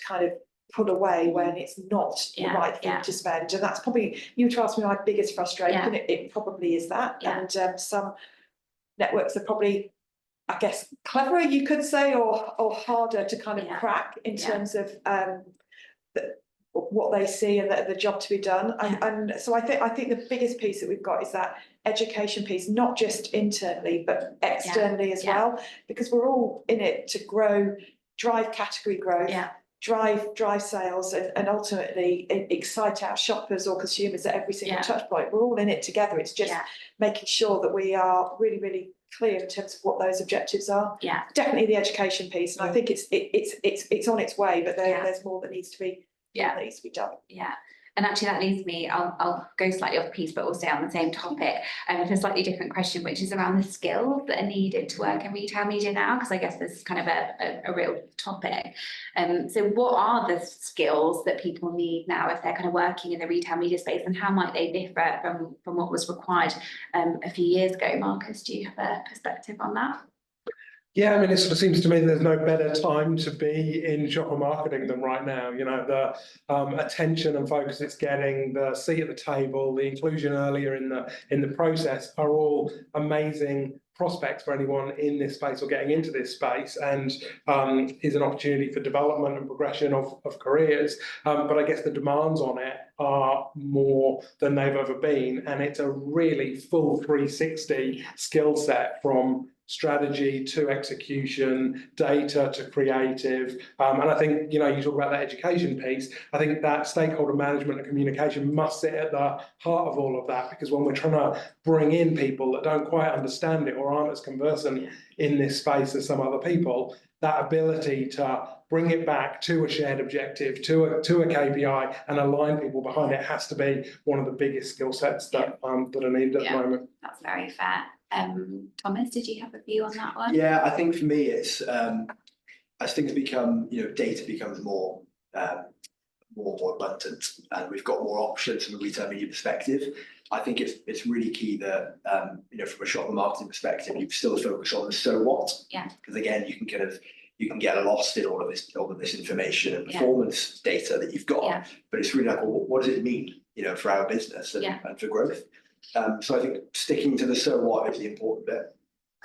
kind of put away when it's not the right thing to spend. And that's probably, you to ask me my biggest frustration, it probably is that. And some networks are probably, I guess, cleverer, you could say, or harder to kind of crack in terms of what they see and the job to be done. And so I think the biggest piece that we've got is that education piece, not just internally but externally as well, because we're all in it to grow, drive category growth, drive sales, and ultimately excite our shoppers or consumers at every single touch point. We're all in it together. It's just making sure that we are really, really clear in terms of what those objectives are. Definitely the education piece, and I think it's on its way, but there's more that needs to be done. And actually that leads me, I'll go slightly off piece but also on the same topic, with a slightly different question, which is around the skills that are needed to work in retail media now, because I guess this is kind of a real topic. So what are the skills that people need now if they're kind of working in the retail media space, and how might they differ from what was required a few years ago? Marcus, do you have a perspective on that? Yeah, I mean, it sort of seems to me there's no better time to be in shopper marketing than right now. The attention and focus it's getting, the seat at the table, the inclusion earlier in the process are all amazing prospects for anyone in this space or getting into this space, and is an opportunity for development and progression of careers. But I guess the demands on it are more than they've ever been, and it's a really full 360 skill set, from strategy to execution, data to creative. And I think, you talk about that education piece, I think that stakeholder management and communication must sit at the heart of all of that, because when we're trying to bring in people that don't quite understand it or aren't as conversant in this space as some other people, that ability to bring it back to a shared objective, to a KPI, and align people behind it has to be one of the biggest skill sets that are needed at the moment. That's very fair. Thomas, did you have a view on that one? Yeah, I think for me it's as things become, data becomes more abundant, and we've got more options from a retail media perspective. I think it's really key that from a shopper marketing perspective, you still focus on the so what. Because again, you can get lost in all of this information and performance data that you've got. But it's really like, well, what does it mean, for our business and for growth? So I think sticking to the so what is the important bit.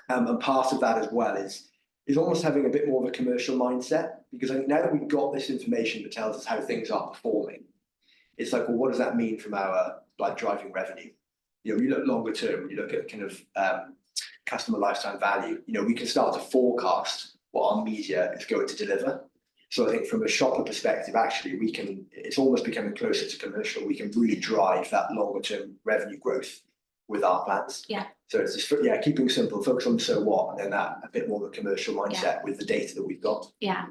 And part of that as well is almost having a bit more of a commercial mindset, because I think now that we've got this information that tells us how things are performing, it's like, well, what does that mean from our like driving revenue. When you look longer term, when you look at kind of customer lifetime value, we can start to forecast what our media is going to deliver. So I think from a shopper perspective, actually, it's almost becoming closer to commercial. We can really drive that longer term revenue growth with our plans. Yeah. So it's just, keeping simple, focus on the so what, and then that a bit more of a commercial mindset with the data that we've got. Yeah,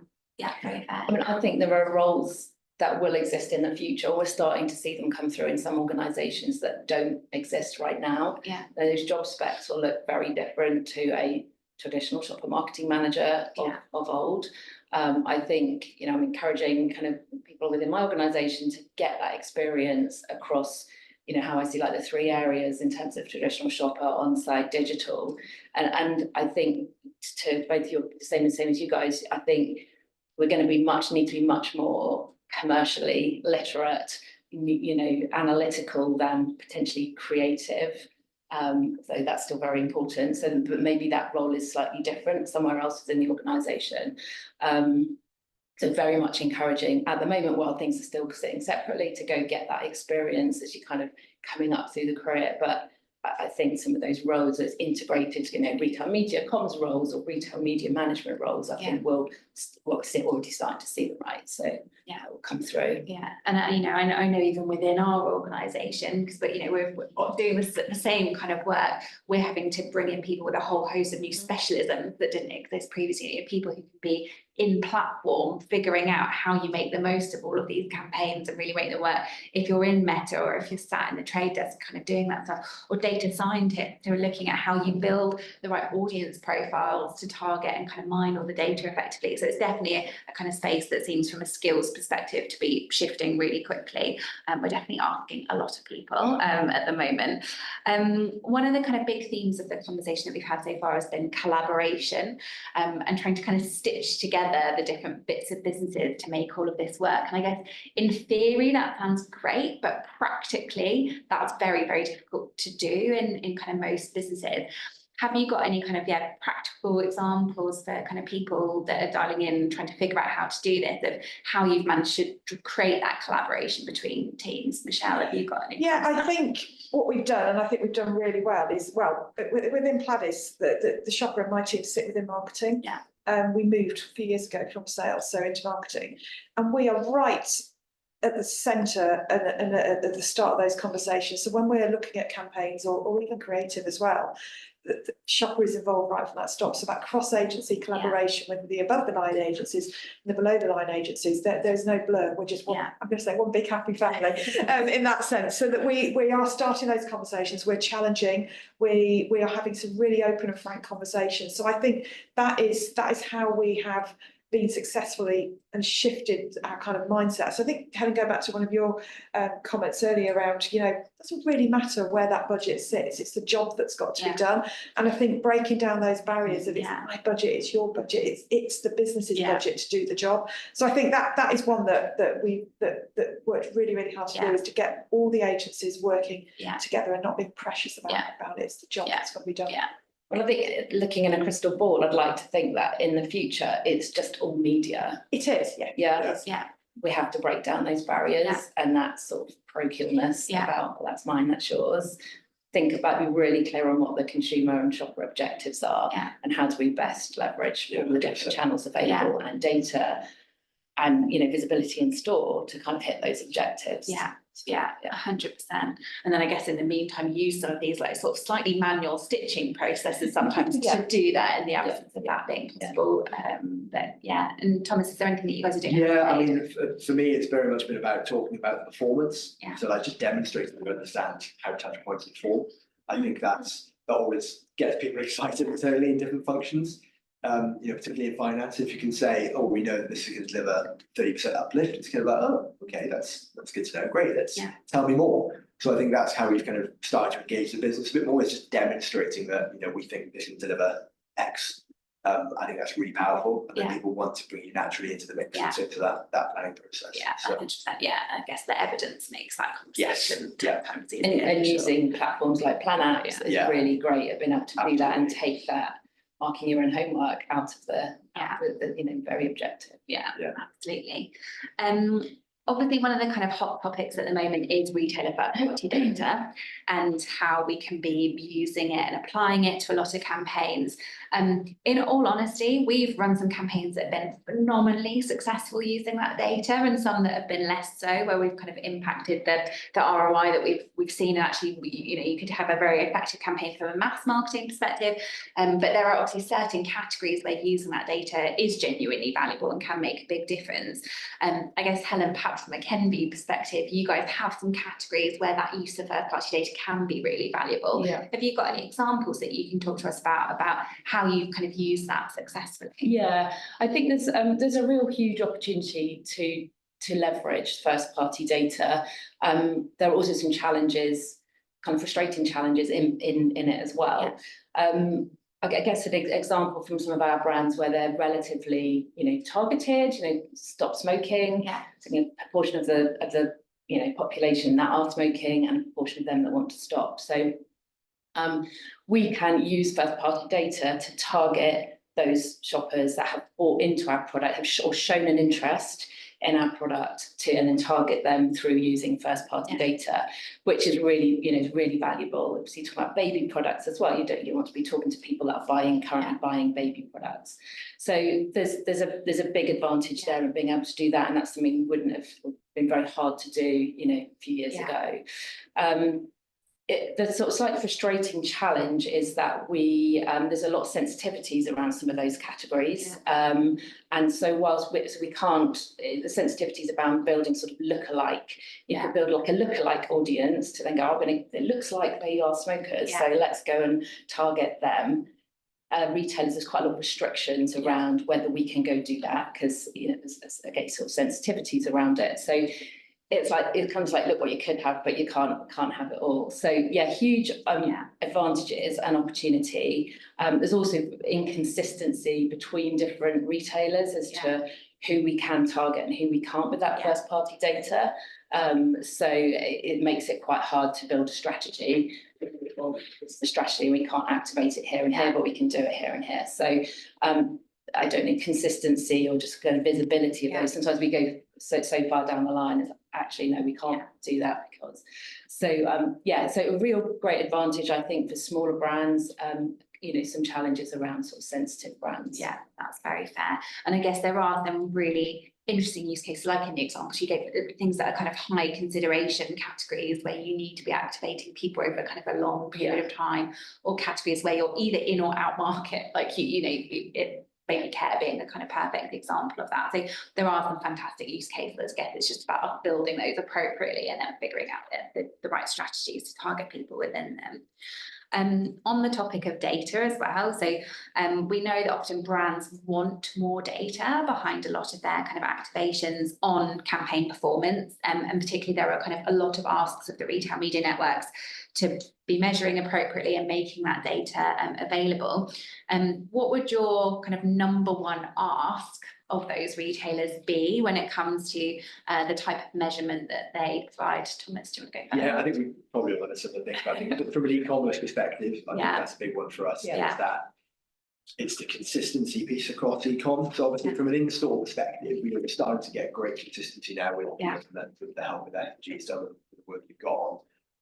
very fair. I mean, I think there are roles that will exist in the future. We're starting to see them come through in some organisations that don't exist right now. Yeah. Those job specs will look very different to a traditional shopper marketing manager of old. I think, I'm encouraging kind of people within my organisation to get that experience across, how I see like the three areas in terms of traditional shopper, on-site, digital. And I think to both your same as you guys, I think we're going to need to be much more commercially literate, analytical than potentially creative. So that's still very important. But maybe that role is slightly different somewhere else within the organisation. So very much encouraging at the moment, while things are still sitting separately, to go get that experience as you're kind of coming up through the career. But I think some of those roles as integrated, retail media comms roles or retail media management roles, I think we're already starting to see them, right? So it will come through. Yeah, and I know even within our organisation, because we're doing the same kind of work. We're having to bring in people with a whole host of new specialisms that didn't exist previously. People who can be in platform, figuring out how you make the most of all of these campaigns and really make them work. If you're in Meta or if you're sat in the trade desk kind of doing that stuff, or data scientists who are looking at how you build the right audience profiles to target and kind of mine all the data effectively. So it's definitely a kind of space that seems from a skills perspective to be shifting really quickly. We're definitely asking a lot of people at the moment. One of the kind of big themes of the conversation that we've had so far has been collaboration, and trying to kind of stitch together the different bits of businesses to make all of this work. And I guess in theory that sounds great, but practically that's very, very difficult to do in kind of most businesses. Have you got any kind of practical examples for kind of people that are dialing in, trying to figure out how to do this, of how you've managed to create that collaboration between teams? Michelle, have you got any? Yeah, I think what we've done, and I think we've done really well, is within Pladis, the shopper and my team sit within marketing. Yeah. We moved a few years ago from sales, so into marketing, and we are right at the centre and at the start of those conversations. So when we're looking at campaigns or even creative as well, the shopper is involved right from that start. So that cross-agency collaboration with the above-the-line agencies and the below-the-line agencies, there's no blur. We're just I'm going to say one big happy family in that sense. So that we are starting those conversations. We're challenging. We are having some really open and frank conversations. So I think that is how we have been successfully and shifted our kind of mindset. So I think, Helen, go back to one of your comments earlier around, it doesn't really matter where that budget sits, it's the job that's got to be done. And I think breaking down those barriers of it's my budget, it's your budget, it's the business's budget to do the job. So I think that is one that worked really, really hard to do, is to get all the agencies working together and not being precious about it. It's the job that's got to be done. Yeah. Well, I think looking in a crystal ball, I'd like to think that in the future, it's just all media. It is, Yeah. We have to break down those barriers and that sort of parochialness about, well, that's mine, that's yours. Think about, be really clear on what the consumer and shopper objectives are and how do we best leverage all the different channels available and data and, visibility in store to kind of hit those objectives. Yeah, 100%. And then I guess in the meantime, use some of these like sort of slightly manual stitching processes sometimes to do that in the absence of that being possible. But and Thomas, is there anything that you guys are doing? Yeah, I mean, for me, it's very much been about talking about the performance. So like just demonstrating that we understand how touch points perform. I think that always gets people excited internally in different functions. Particularly in finance, if you can say, oh, we know that this is going to deliver 30% uplift, it's kind of like, oh, okay, that's good to know. Great, let's tell me more. So I think that's how we've kind of started to engage the business a bit more, is just demonstrating that, we think this can deliver X. I think that's really powerful, and then people want to bring you naturally into the mix into that planning process. Yeah, 100%. Yeah, I guess the evidence makes that conversation. And using platforms like Planapps is really great at being able to do that and take that marking your own homework out of the very objective. Yeah, absolutely. Obviously, one of the kind of hot topics at the moment is retailer first-party data and how we can be using it and applying it to a lot of campaigns. In all honesty, we've run some campaigns that have been phenomenally successful using that data, and some that have been less so, where we've kind of impacted the ROI that we've seen. And actually, you could have a very effective campaign from a mass marketing perspective, but there are obviously certain categories where using that data is genuinely valuable and can make a big difference. I guess, Helen, perhaps from a Kenvue perspective, you guys have some categories where that use of third-party data can be really valuable. Yeah. Have you got any examples that you can talk to us about how you kind of use that successfully? Yeah, I think there's a real huge opportunity to leverage first-party data. There are also some challenges, kind of frustrating challenges in it as well. Yeah. I guess an example from some of our brands where they're relatively, targeted, stop smoking. Yeah. So, a proportion of the population that are smoking and a proportion of them that want to stop. So we can use first-party data to target those shoppers that have bought into our product, or shown an interest in our product, and then target them through using first-party data, which is really, really valuable. Obviously, talking about baby products as well, you want to be talking to people that are currently buying baby products. So there's a big advantage there in being able to do that, and that's something we wouldn't have been very hard to do, a few years ago. The sort of slightly frustrating challenge is that there's a lot of sensitivities around some of those categories. And so whilst we can't, the sensitivities around building sort of lookalike, you could build like a lookalike audience to then go, it looks like they are smokers, so let's go and target them. Retailers, there's quite a lot of restrictions around whether we can go do that, because there's again sort of sensitivities around it. So it comes like, look what you could have, but you can't have it all. So huge advantages and opportunity. There's also inconsistency between different retailers as to who we can target and who we can't with that first party data. So it makes it quite hard to build a strategy. It's the strategy, we can't activate it here and here, but we can do it here and here. So I don't know, consistency or just kind of visibility of those. Sometimes we go so far down the line, it's actually, no, we can't do that because. So so a real great advantage, I think, for smaller brands. Some challenges around sort of sensitive brands. Yeah, that's very fair. And I guess there are some really interesting use cases, like in the examples you gave, things that are kind of high consideration categories where you need to be activating people over kind of a long period of time, or categories where you're either in or out market, like baby care being a kind of perfect example of that. So there are some fantastic use cases. I guess it's just about building those appropriately and then figuring out the right strategies to target people within them. On the topic of data as well, so we know that often brands want more data behind a lot of their kind of activations on campaign performance, and particularly there are kind of a lot of asks of the retail media networks to be measuring appropriately and making that data available. What would your kind of number one ask of those retailers be when it comes to the type of measurement that they provide? Thomas, do you want to go first? Yeah, I think we probably all have a similar thing, but I think from an e-commerce perspective, I think that's a big one for us. Yeah. Is that it's the consistency piece across e-com. So obviously from an in-store perspective, we're starting to get great consistency now with the help with FG, some of the work you've got on.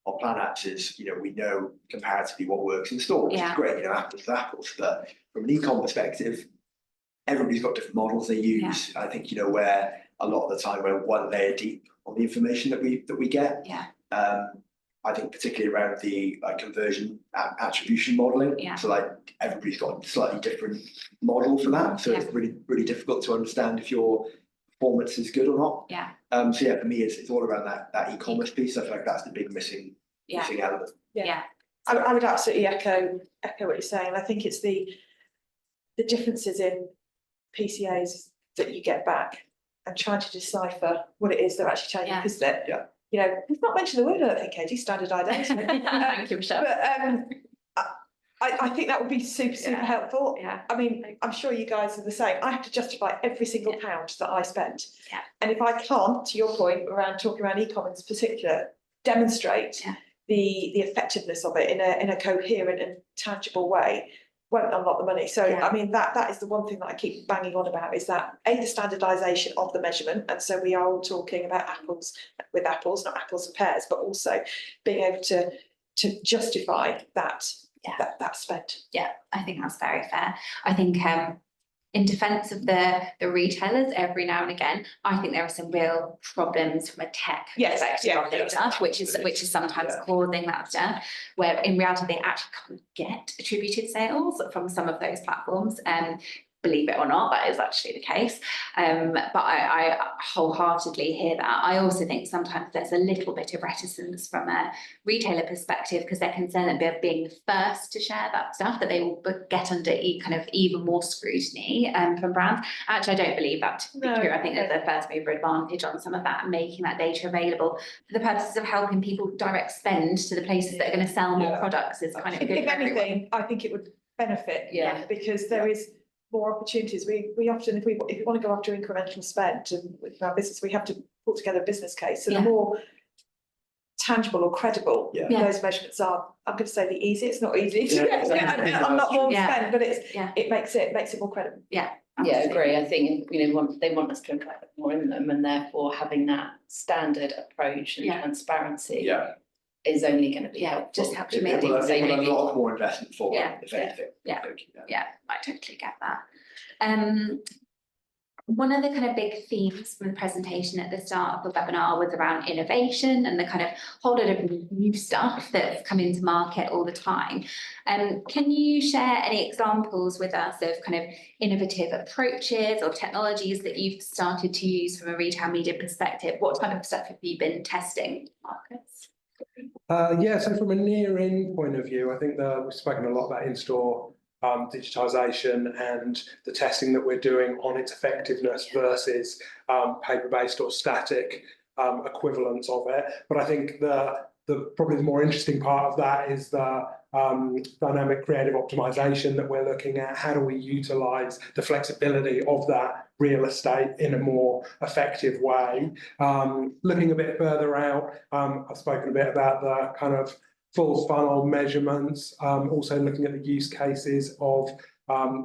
Our plan apps is, we know comparatively what works in store, which is great, apples to apples. But from an e-com perspective, everybody's got different models they use. I think, where a lot of the time we're one layer deep on the information that we get. I think particularly around the conversion attribution modeling. So everybody's got a slightly different model for that. So it's really, really difficult to understand if your performance is good or not. So for me, it's all around that e-commerce piece. I feel like that's the big missing element. I would absolutely echo what you're saying. I think it's the differences in PCAs that you get back and trying to decipher what it is they're actually telling you, because we've not mentioned the word, I don't think, Katie, standardisation. Thank you, Michelle. But I think that would be super helpful. I mean, I'm sure you guys are the same. I have to justify every single pound that I spend. And if I can't, to your point around talking around e-commerce in particular, demonstrate the effectiveness of it in a coherent and tangible way, won't unlock the money. So, Yeah. I mean, that is the one thing that I keep banging on about, is that the standardisation of the measurement. And so we are all talking about apples with apples, not apples and pears, but also being able to justify that, that spend. Yeah, I think that's very fair. I think in defence of the retailers, every now and again, I think there are some real problems from a tech Yes, perspective yeah, on this stuff, which is sometimes Yeah. causing that stuff, where in reality they actually can't get attributed sales from some of those platforms. Believe it or not, that is actually the case. But I wholeheartedly hear that. I also think sometimes there's a little bit of reticence from a retailer perspective, because they're concerned that they're being the first to share that stuff, that they will get under kind of even more scrutiny from brands. Actually, I don't believe that to be No, true. I think there's a first mover advantage on some of that, and making that data available for the purposes of helping people direct spend to the places that are going to sell more Yeah. products is kind of good If for everyone. anything, I think it would benefit. Yeah. Because there is more opportunities. We often, if we want to go after incremental spend and with our business, we have to put together a business case. So Yeah. the more tangible or credible Yeah. Yeah. those measurements are, I'm going to say the easier. It's not easy to Yeah, get exactly. a lot more Yeah. spend, but Yeah. it makes it more credible. Yeah, Absolutely. agree. I think, they want us to include more in them, and therefore having that standard approach and Yeah. transparency Yeah. is only going to be Yeah, helpful. just help you It make will things say it will maybe- unlock more investment for Yeah, them, if anything. yeah. I think, Yeah, I totally get that. One of the kind of big themes from the presentation at the start of the webinar was around innovation and the kind of whole lot of new stuff that's coming to market all the time. Can you share any examples with us of kind of innovative approaches or technologies that you've started to use from a retail media perspective? What type of stuff have you been testing, Marcus? Yeah, so from a near-in point of view, I think that we've spoken a lot about in-store digitisation and the testing that we're doing on its effectiveness versus paper-based or static equivalents of it. But I think the probably the more interesting part of that is the dynamic creative optimization that we're looking at. How do we utilise the flexibility of that real estate in a more effective way? Looking a bit further out, I've spoken a bit about the kind of full funnel measurements, also looking at the use cases of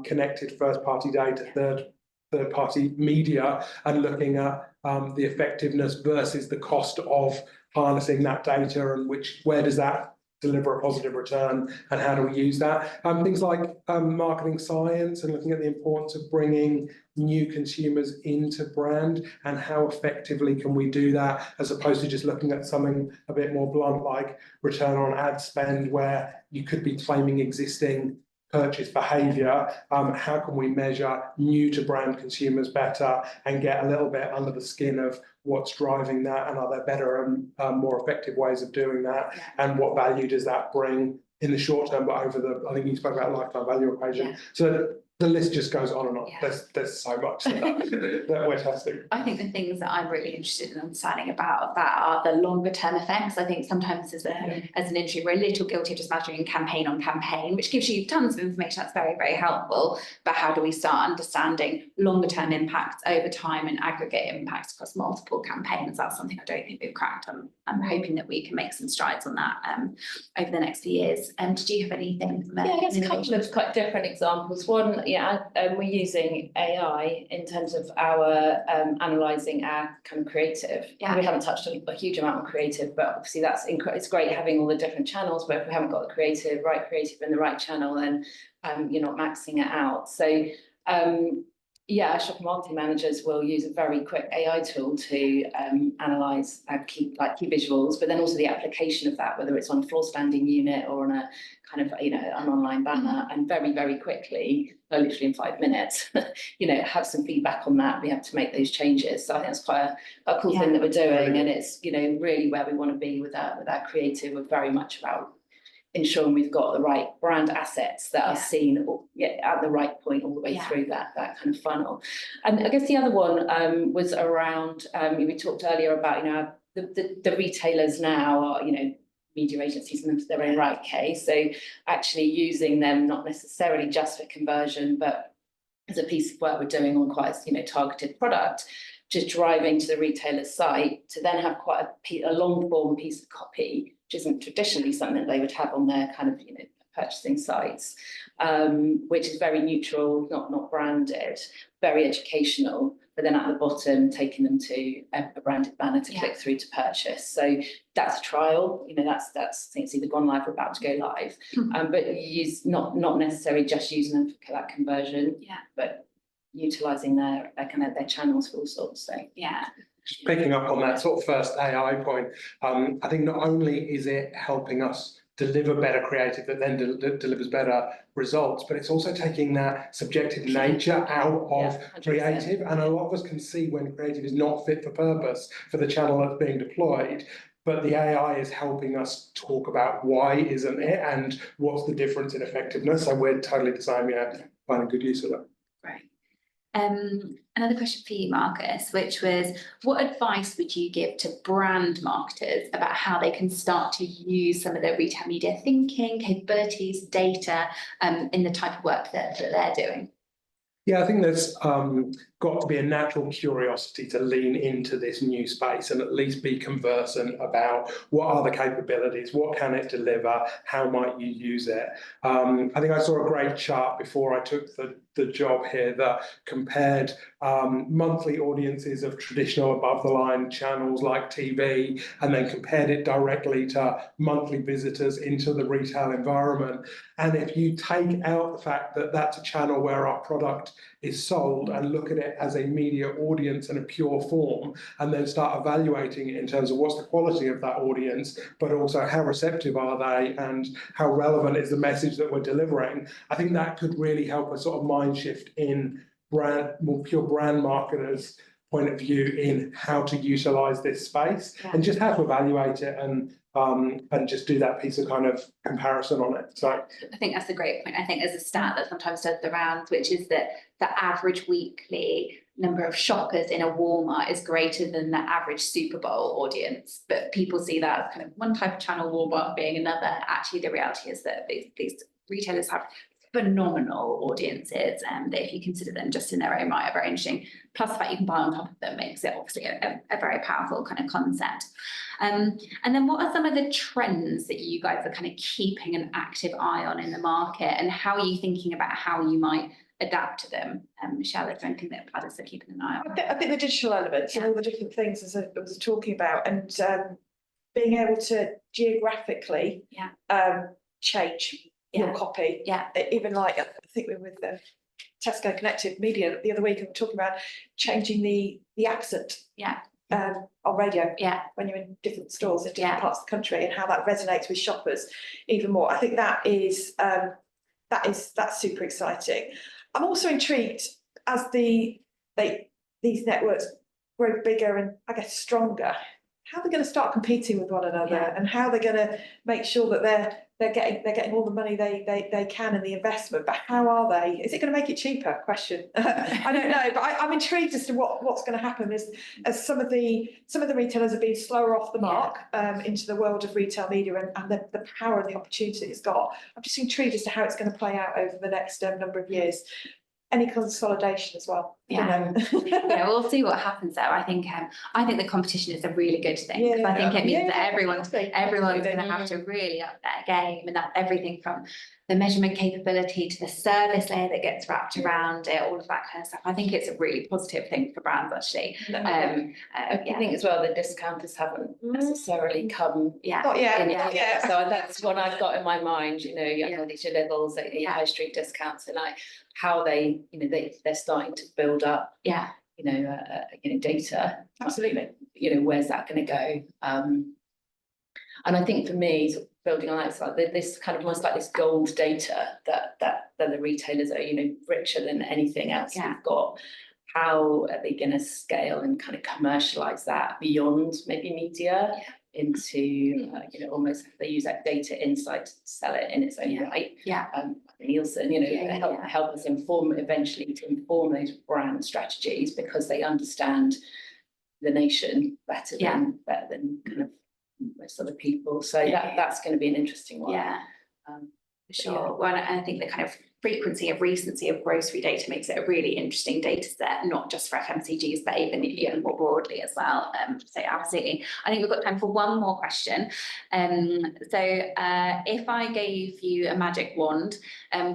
connected first-party data, third-party media, and looking at the effectiveness versus the cost of harnessing that data, and where does that deliver a positive return, and how do we use that? Things like marketing science, and looking at the importance of bringing new consumers into brand, and how effectively can we do that, as opposed to just looking at something a bit more blunt like return on ad spend, where you could be claiming existing purchase behaviour. How can we measure new to brand consumers better and get a little bit under the skin of what's driving that, and are there better and more effective ways of doing that, and what value does that bring in the short term, but I think you spoke about lifetime value equation. Yeah. So the list just goes on and on. Yeah. There's so much that we're testing. I think the things that I'm really interested in understanding about that are the longer term effects. I think sometimes as an industry, we're a little guilty of just measuring campaign on campaign, which gives you tons of information. That's very, very helpful. But how do we start understanding longer term impacts over time and aggregate impacts across multiple campaigns? That's something I don't think we've cracked. I'm hoping that we can make some strides on that over the next few years. Did you have anything? Yeah, I guess a couple of quite different examples. One, we're using AI in terms of our analysing our kind of creative. Yeah. We haven't touched on a huge amount on creative, but obviously it's great having all the different channels, but if we haven't got the right creative in the right channel, then you're not maxing it out. So our shopper marketing managers will use a very quick AI tool to analyse our key visuals, but then also the application of that, whether it's on a floor standing unit or on a kind of an online banner, and very, very quickly, literally in 5 minutes, have some feedback on that. We have to make those changes. So I think that's quite a cool thing that we're doing, and it's really where we want to be with our creative. We're very much about ensuring we've got the right brand assets that are seen at the right point all the way through that kind of funnel. And I guess the other one was around, we talked earlier about, the retailers now are, media agencies in their own right case. So actually using them not necessarily just for conversion, but as a piece of work we're doing on quite a targeted product, just driving to the retailer's site to then have quite a long form piece of copy, which isn't traditionally something that they would have on their kind of purchasing sites, which is very neutral, not branded, very educational, but then at the bottom, taking them to a branded banner to click through to purchase. So that's a trial, you know, that's I think it's either gone live or about to go live. But use not necessarily just using them for that conversion, but utilising their channels for all sorts. So Just picking up on that sort of first AI point, I think not only is it helping us deliver better creative that then delivers better results, but it's also taking that subjective nature out of 100%. creative. And a lot of us can see when creative is not fit for purpose for the channel that's being deployed. But the AI is helping us talk about why isn't it and what's the difference in effectiveness. So we're totally deciding, finding good use of that. Great. Another question for you, Marcus, which was, what advice would you give to brand marketers about how they can start to use some of their retail media thinking, capabilities, data, in the type of work that they're doing? Yeah, I think there's got to be a natural curiosity to lean into this new space and at least be conversant about what are the capabilities, what can it deliver, how might you use it. I think I saw a great chart before I took the job here that compared monthly audiences of traditional above the line channels like TV, and then compared it directly to monthly visitors into the retail environment. And if you take out the fact that that's a channel where our product is sold and look at it as a media audience in a pure form, and then start evaluating it in terms of what's the quality of that audience, but also how receptive are they and how relevant is the message that we're delivering, I think that could really help a sort of mind shift in more pure brand marketers' point of view in how to utilize this space and just how to evaluate it and just do that piece of kind of comparison on it. So I think that's a great point. I think there's a stat that sometimes does the rounds, which is that the average weekly number of shoppers in a Walmart is greater than the average Super Bowl audience. But people see that as kind of one type of channel, Walmart being another. Actually, the reality is that these retailers have phenomenal audiences, and that if you consider them just in their own right are very interesting. Plus the fact you can buy on top of them makes it obviously a very powerful kind of concept. And then what are some of the trends that you guys are kind of keeping an active eye on in the market, and how are you thinking about how you might adapt to them? Michelle, is there anything that Plaidus are keeping an eye on? I think the digital elements and all the different things as I was talking about, and being able to geographically change your copy. Even like, I think we were with the Tesco Connected Media the other week, and we're talking about changing the accent on radio when you're in different stores in different parts of the country, and how that resonates with shoppers even more. I think that's super exciting. I'm also intrigued as these networks grow bigger and I guess stronger, how they're going to start competing with one another, and how they're going to make sure that they're getting all the money they can in the investment. But how are they? Is it going to make it cheaper? Question. I don't know, but I'm intrigued as to what's going to happen as some of the retailers have been slower off the mark into the world of retail media and the power and the opportunity it's got. I'm just intrigued as to how it's going to play out over the next number of years. Any consolidation as well. We'll see what happens there. I think the competition is a really good thing, because I think it means that everyone's going to have to really up their game, and that's everything from the measurement capability to the service layer that gets wrapped around it, all of that kind of stuff. I think it's a really positive thing for brands, actually. I think as well the discounters haven't necessarily come Not yet. So that's what I've got in my mind, these are levels, high street discounts, and how they, they're starting to build up, data. Absolutely. Where's that going to go? And I think for me, building on that, it's like this kind of almost like this gold data that the retailers are, richer than anything else we've got. How are they going to scale and kind of commercialize that beyond maybe media into, almost they use that data insight to sell it in its own right. Nielsen, help us eventually to inform those brand strategies, because they understand the nation better than kind of most other people. So that's going to be an interesting one. For sure. Well, I think the kind of frequency of recency of grocery data makes it a really interesting data set, not just for FMCGs, but even more broadly as well. So absolutely. I think we've got time for one more question. If I gave you a magic wand,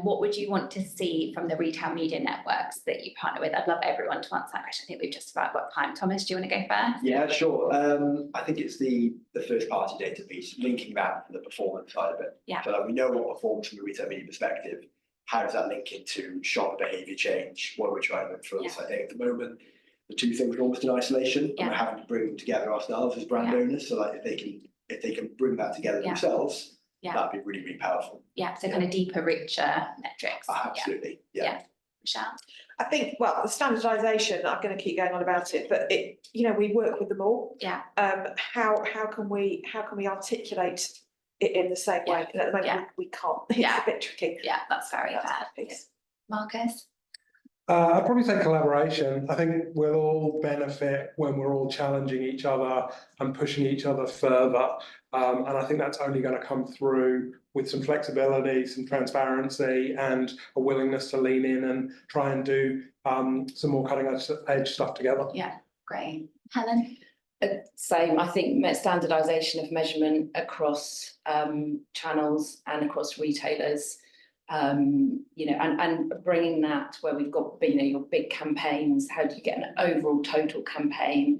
what would you want to see from the retail media networks that you partner with? I'd love everyone to answer that question. I think we've just about got time. Thomas, do you want to go first? Yeah, sure. I think it's the first party data piece, linking back to the performance side of it. Yeah. So like we know what performs from a retail media perspective. How does that link into shopper behaviour change? What are we trying to influence? I think at the moment, the two things are almost in isolation, and we're having to bring them together ourselves as brand owners. So like if they can bring that together themselves, that'd be really, really powerful. Yeah, so kind of deeper, richer metrics. Absolutely. Yeah. Michelle? I think, well, the standardisation, I'm going to keep going on about it, but it, you know, we work with them all. Yeah. How can we articulate it in the same way? And at the moment we can't. It's a bit tricky. Yeah, that's very fair. Marcus? I'd probably say collaboration. I think we'll all benefit when we're all challenging each other and pushing each other further. And I think that's only going to come through with some flexibility, some transparency, and a willingness to lean in and try and do some more cutting edge stuff together. Yeah, great. Helen? Same. I think standardisation of measurement across channels and across retailers. You know, and bringing that where we've got, you know, your big campaigns, how do you get an overall total campaign,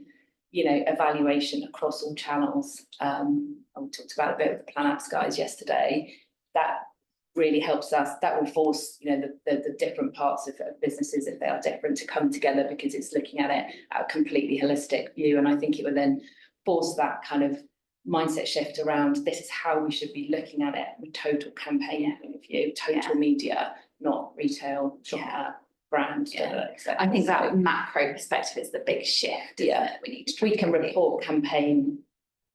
you know, evaluation across all channels. We talked about a bit with the Plan Apps guys yesterday. That really helps us. That will force, you know, the different parts of businesses, if they are different, to come together, because it's looking at it at a completely holistic view. And I think it would then force that kind of mindset shift around, this is how we should be looking at it with total campaign point of view, total media, not retail, shopper, brand. I think that macro perspective is the big shift. We can report campaign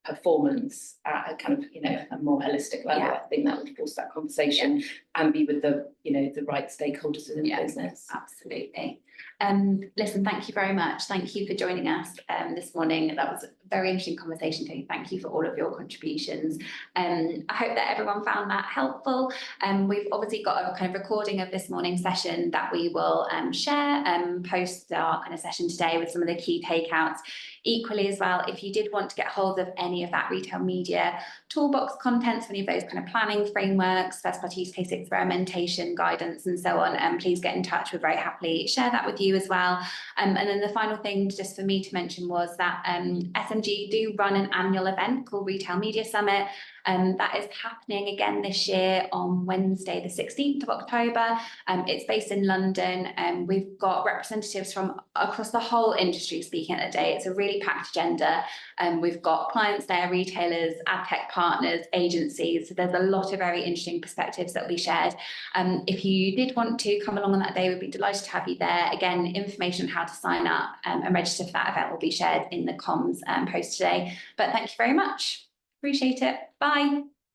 performance at a kind of, you know, a more holistic level. I think that would force that conversation and be with the, you know, the right stakeholders within the business. Absolutely. Listen, thank you very much. Thank you for joining us this morning. That was a very interesting conversation too. Thank you for all of your contributions. I hope that everyone found that helpful. We've obviously got a kind of recording of this morning's session that we will share and post our kind of session today with some of the key takeouts. Equally as well, if you did want to get hold of any of that retail media toolbox contents, any of those kind of planning frameworks, first party use case experimentation guidance and so on, please get in touch. We'll very happily share that with you as well. And then the final thing just for me to mention was that SMG do run an annual event called Retail Media Summit. That is happening again this year on Wednesday, the 16th of October. It's based in London, and we've got representatives from across the whole industry speaking at the day. It's a really packed agenda. We've got clients there, retailers, ad tech partners, agencies. So there's a lot of very interesting perspectives that will be shared. If you did want to come along on that day, we'd be delighted to have you there. Again, information on how to sign up and register for that event will be shared in the comms post today. But thank you very much. Appreciate it. Bye.